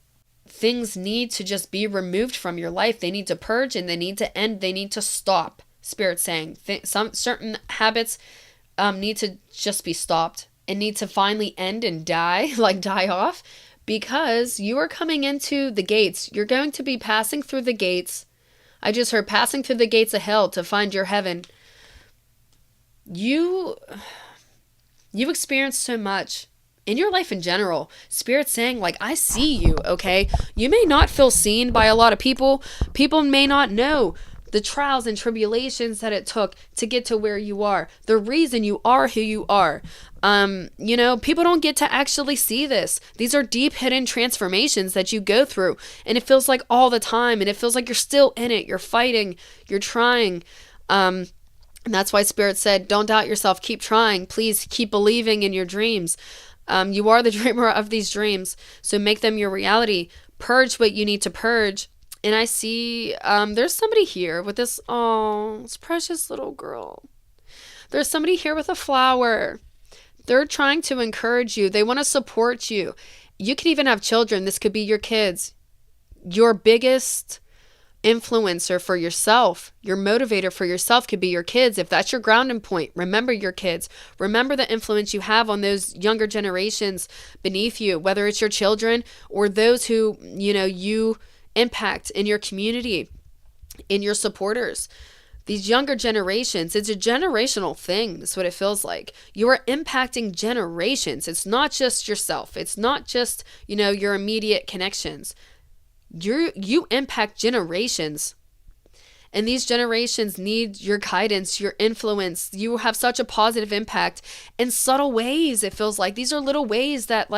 Things need to just be removed from your life. They need to purge, and they need to end. They need to stop. Spirit's saying some certain habits need to just be stopped and need to finally end and die, like die off, because you are coming into the gates. You're going to be passing through the gates. I just heard passing through the gates of hell to find your heaven. You've experienced so much in your life in general. Spirit's saying, like, I see you, okay? You may not feel seen by a lot of people. People may not know the trials and tribulations that it took to get to where you are, the reason you are who you are. People don't get to actually see this. These are deep hidden transformations that you go through, and it feels like all the time, and it feels like you're still in it. You're fighting, you're trying. And that's why Spirit said, don't doubt yourself. Keep trying. Please keep believing in your dreams. You are the dreamer of these dreams, so make them your reality. Purge what you need to purge. And I see there's somebody here with this precious little girl. There's somebody here with a flower. They're trying to encourage you. They want to support you. You can even have children. This could be your kids. Your biggest influencer for yourself, your motivator for yourself could be your kids. If that's your grounding point, remember your kids. Remember the influence you have on those younger generations beneath you, whether it's your children or those who, you impact in your community, in your supporters. These younger generations, it's a generational thing. That's what it feels like. You are impacting generations. It's not just yourself. It's not just, your immediate connections. You impact generations, and these generations need your guidance, your influence. You have such a positive impact in subtle ways. It feels like these are little ways that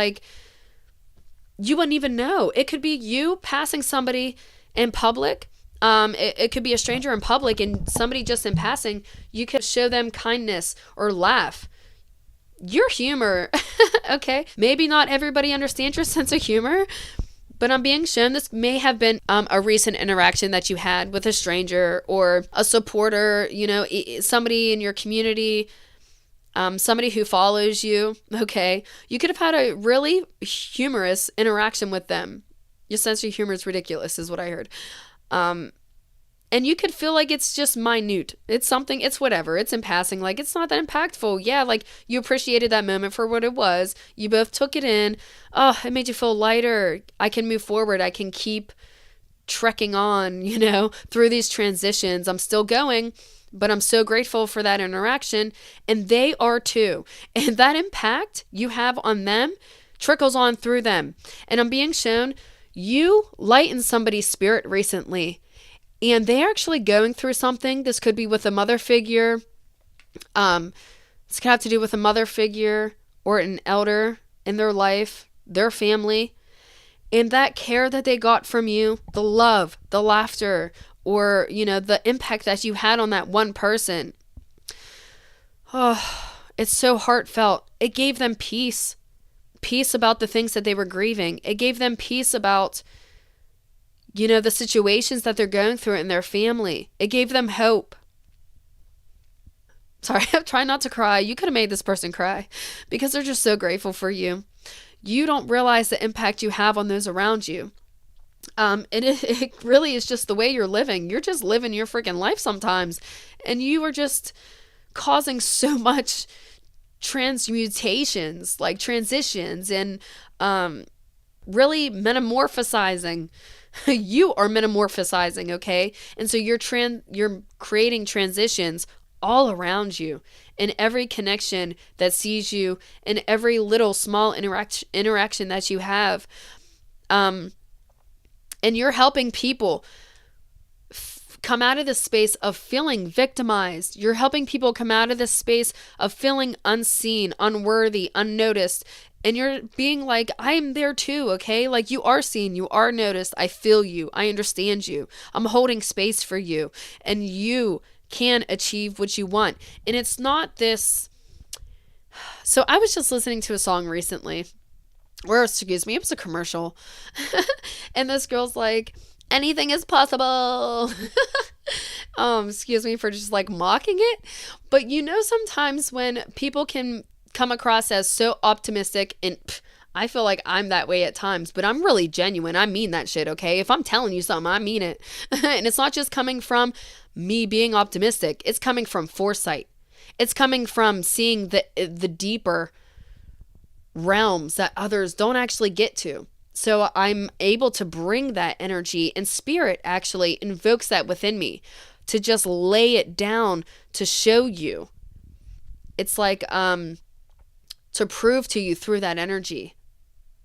you wouldn't even know. It could be you passing somebody in public. It could be a stranger in public, and somebody just in passing, you could show them kindness or laugh. Your humor, okay? Maybe not everybody understands your sense of humor, but I'm being shown this may have been a recent interaction that you had with a stranger or a supporter, somebody in your community, somebody who follows you, okay? You could have had a really humorous interaction with them. Your sense of humor is ridiculous, is what I heard. And you could feel like it's just minute. It's something, it's whatever. It's in passing. It's not that impactful. Yeah, you appreciated that moment for what it was. You both took it in. Oh, it made you feel lighter. I can move forward. I can keep trekking on, through these transitions. I'm still going, but I'm so grateful for that interaction. And they are too. And that impact you have on them trickles on through them. And I'm being shown you lightened somebody's spirit recently. And they're actually going through something. This could be with a mother figure. This could have to do with a mother figure or an elder in their life, their family. And that care that they got from you, the love, the laughter, or, the impact that you had on that one person. Oh, it's so heartfelt. It gave them peace. Peace about the things that they were grieving. It gave them peace about the situations that they're going through in their family. It gave them hope. Sorry, I'm trying not to cry. You could have made this person cry because they're just so grateful for you. You don't realize the impact you have on those around you. And it really is just the way you're living. You're just living your freaking life sometimes. And you are just causing so much transmutations, transitions, and really metamorphosizing. You are metamorphosizing, okay? And so you're creating transitions all around you in every connection that sees you, in every little small interaction that you have. And you're helping people come out of this space of feeling victimized. You're helping people come out of this space of feeling unseen, unworthy, unnoticed. And you're being like, I'm there too, okay? You are seen, you are noticed. I feel you. I understand you. I'm holding space for you. And you can achieve what you want. And it's not this. So I was just listening to a song recently, it was a commercial. And this girl's like, anything is possible. Excuse me for just mocking it. But sometimes when people can come across as so optimistic, and I feel like I'm that way at times, but I'm really genuine. I mean that shit, okay? If I'm telling you something, I mean it. And it's not just coming from me being optimistic. It's coming from foresight. It's coming from seeing the deeper realms that others don't actually get to. So I'm able to bring that energy, and spirit actually invokes that within me to just lay it down to show you. It's to prove to you through that energy,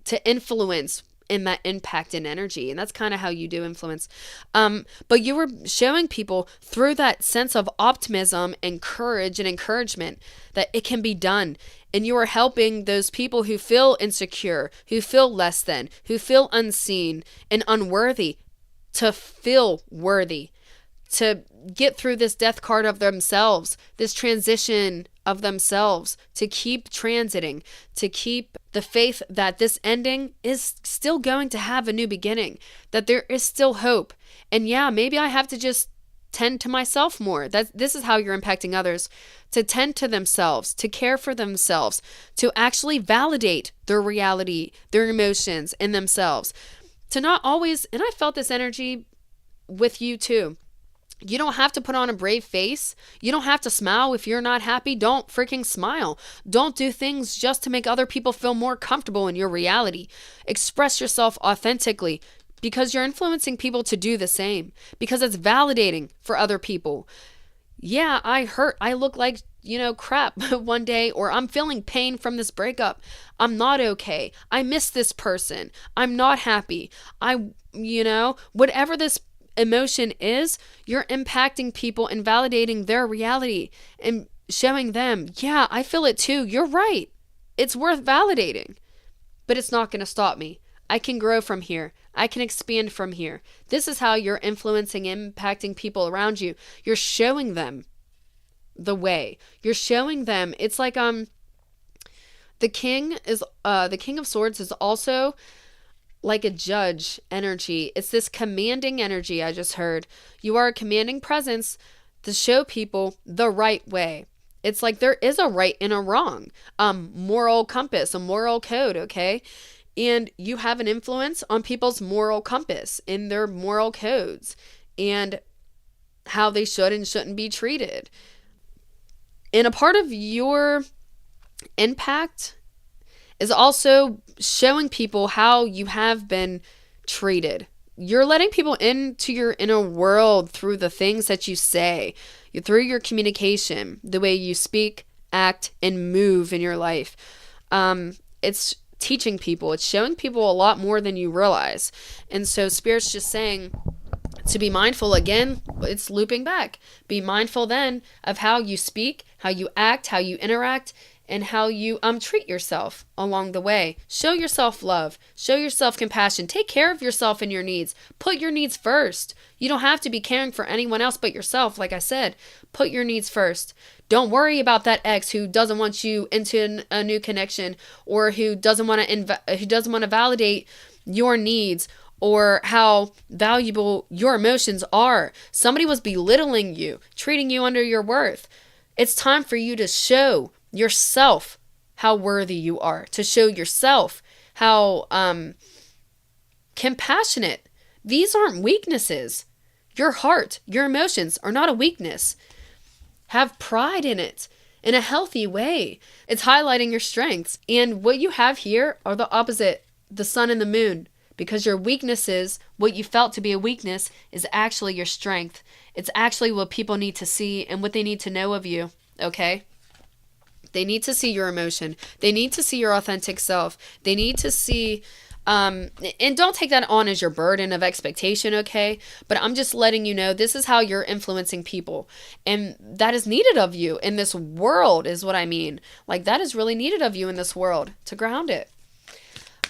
to influence in that impact and energy. And that's kind of how you do influence. But you were showing people through that sense of optimism and courage and encouragement that it can be done. And you are helping those people who feel insecure, who feel less than, who feel unseen and unworthy, to feel worthy, to get through this death card of themselves, this transition of themselves, to keep transiting, to keep the faith that this ending is still going to have a new beginning, that there is still hope. And yeah, maybe I have to just tend to myself more. This is how you're impacting others. To tend to themselves, to care for themselves, to actually validate their reality, their emotions in themselves. To not always, and I felt this energy with you too. You don't have to put on a brave face. You don't have to smile if you're not happy. Don't freaking smile. Don't do things just to make other people feel more comfortable in your reality. Express yourself authentically because you're influencing people to do the same, because it's validating for other people. Yeah, I look like, crap one day, or I'm feeling pain from this breakup. I'm not okay. I miss this person. I'm not happy. Whatever this emotion is, you're impacting people and validating their reality and showing them, yeah, I feel it too. You're right. It's worth validating, but it's not going to stop me. I can grow from here. I can expand from here. This is how you're influencing, impacting people around you. You're showing them the way. You're showing them. It's like the king of swords is also like a judge energy. It's this commanding energy I just heard. You are a commanding presence to show people the right way. It's like there is a right and a wrong, moral compass, a moral code, okay? And you have an influence on people's moral compass in their moral codes and how they should and shouldn't be treated. And a part of your impact is also showing people how you have been treated. You're letting people into your inner world through the things that you say, through your communication, the way you speak, act, and move in your life. It's teaching people. It's showing people a lot more than you realize. And so Spirit's just saying to be mindful again. It's looping back. Be mindful then of how you speak, how you act, how you interact, and how you treat yourself along the way. Show yourself love. Show yourself compassion. Take care of yourself and your needs. Put your needs first. You don't have to be caring for anyone else but yourself. Like I said, put your needs first. Don't worry about that ex who doesn't want you into a new connection, or who doesn't want to validate your needs or how valuable your emotions are. Somebody was belittling you, treating you under your worth. It's time for you to show yourself how worthy you are, to show yourself how compassionate. These aren't weaknesses. Your heart, your emotions are not a weakness. Have pride in it in a healthy way. It's highlighting your strengths. And what you have here are the opposite, the sun and the moon, because your weaknesses, what you felt to be a weakness, is actually your strength. It's actually what people need to see and what they need to know of you, okay? They need to see your emotion. They need to see your authentic self. They need to see, and don't take that on as your burden of expectation, okay? But I'm just letting you know this is how you're influencing people. And that is needed of you in this world is what I mean. Like that is really needed of you in this world to ground it.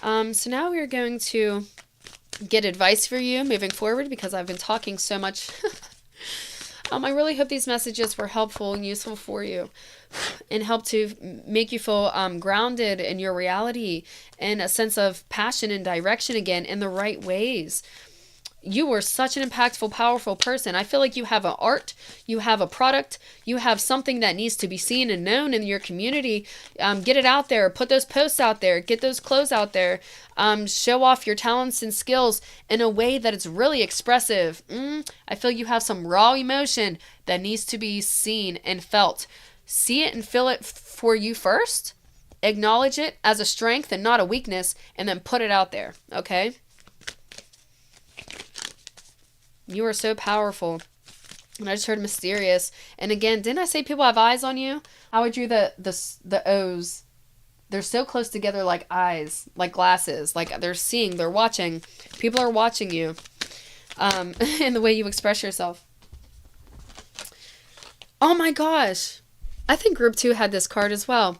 So now we're going to get advice for you moving forward because I've been talking so much. I really hope these messages were helpful and useful for you and help to make you feel grounded in your reality and a sense of passion and direction again in the right ways. You are such an impactful, powerful person. I feel like you have an art, you have a product, you have something that needs to be seen and known in your community. Get it out there, put those posts out there, get those clothes out there, show off your talents and skills in a way that it's really expressive. I feel you have some raw emotion that needs to be seen and felt. See it and feel it for you first. Acknowledge it as a strength and not a weakness, and then put it out there, okay? You are so powerful. And I just heard mysterious. And again, didn't I say people have eyes on you? How I drew the O's. They're so close together like eyes, like glasses. Like they're seeing, they're watching. People are watching you. In the way you express yourself. Oh my gosh. I think group 2 had this card as well.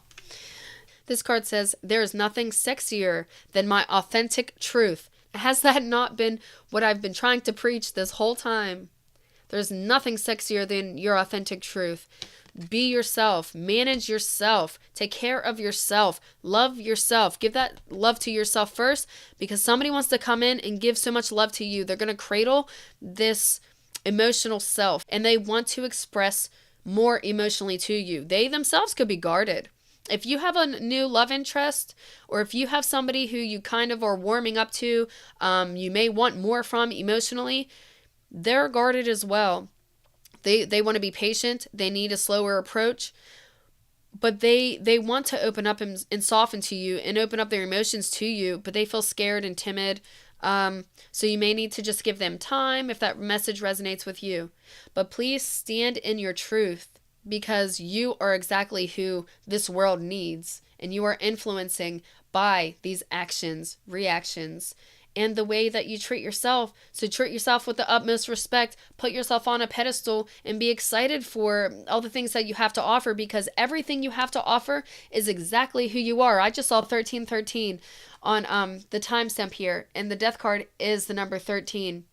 This card says, there is nothing sexier than my authentic truth. Has that not been what I've been trying to preach this whole time? There's nothing sexier than your authentic truth. Be yourself. Manage yourself. Take care of yourself. Love yourself. Give that love to yourself first, because somebody wants to come in and give so much love to you. They're going to cradle this emotional self, and they want to express more emotionally to you. They themselves could be guarded. If you have a new love interest, or if you have somebody who you kind of are warming up to, you may want more from emotionally, they're guarded as well. They want to be patient. They need a slower approach. But they want to open up and soften to you and open up their emotions to you, but they feel scared and timid. So you may need to just give them time if that message resonates with you. But please stand in your truth, because you are exactly who this world needs, and you are influencing by these actions, reactions, and the way that you treat yourself. So treat yourself with the utmost respect, put yourself on a pedestal, and be excited for all the things that you have to offer, because everything you have to offer is exactly who you are. I just saw 1313 on the timestamp here, and the death card is the number 13.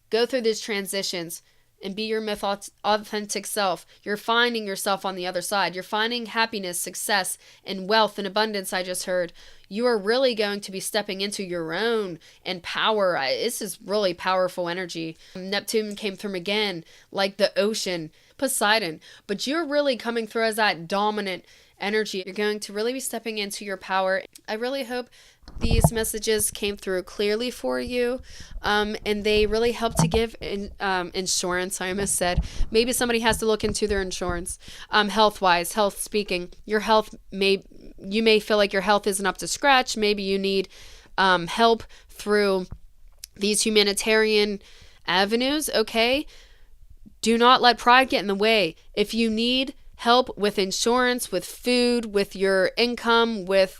Go through these transitions and be your most authentic self. You're finding yourself on the other side. You're finding happiness, success, and wealth and abundance, I just heard. You are really going to be stepping into your own and power. This is really powerful energy. Neptune came through again, like the ocean, Poseidon. But you're really coming through as that dominant energy. You're going to really be stepping into your power. I really hope these messages came through clearly for you, and they really help to give insurance. I almost said maybe somebody has to look into their insurance, health-wise, health speaking. Your health you may feel like your health isn't up to scratch. Maybe you need help through these humanitarian avenues. Okay, do not let pride get in the way. If you need help with insurance, with food, with your income, with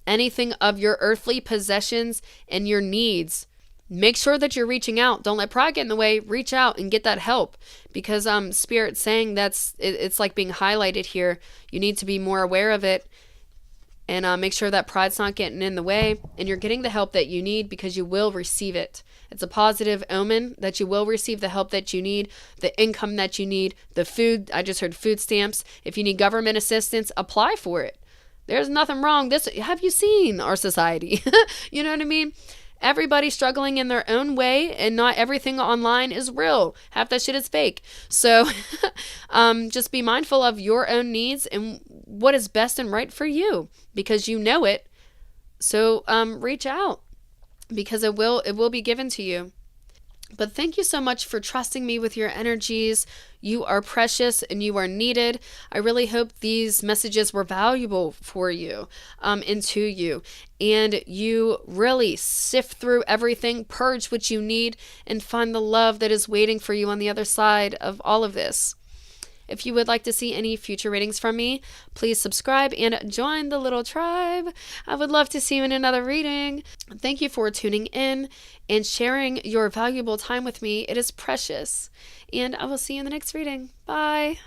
anything of your earthly possessions and your needs, make sure that you're reaching out. Don't let pride get in the way. Reach out and get that help, because Spirit's saying it's like being highlighted here. You need to be more aware of it, and make sure that pride's not getting in the way, and you're getting the help that you need, because you will receive it. It's a positive omen that you will receive the help that you need, the income that you need, the food. I just heard food stamps. If you need government assistance, apply for it. There's nothing wrong. Have you seen our society? You know what I mean? Everybody's struggling in their own way, and not everything online is real. Half that shit is fake. So just be mindful of your own needs and what is best and right for you, because you know it. So reach out, because it will be given to you. But thank you so much for trusting me with your energies. You are precious and you are needed. I really hope these messages were valuable for you and to you. And you really sift through everything, purge what you need, and find the love that is waiting for you on the other side of all of this. If you would like to see any future readings from me, please subscribe and join the little tribe. I would love to see you in another reading. Thank you for tuning in and sharing your valuable time with me. It is precious. And I will see you in the next reading. Bye.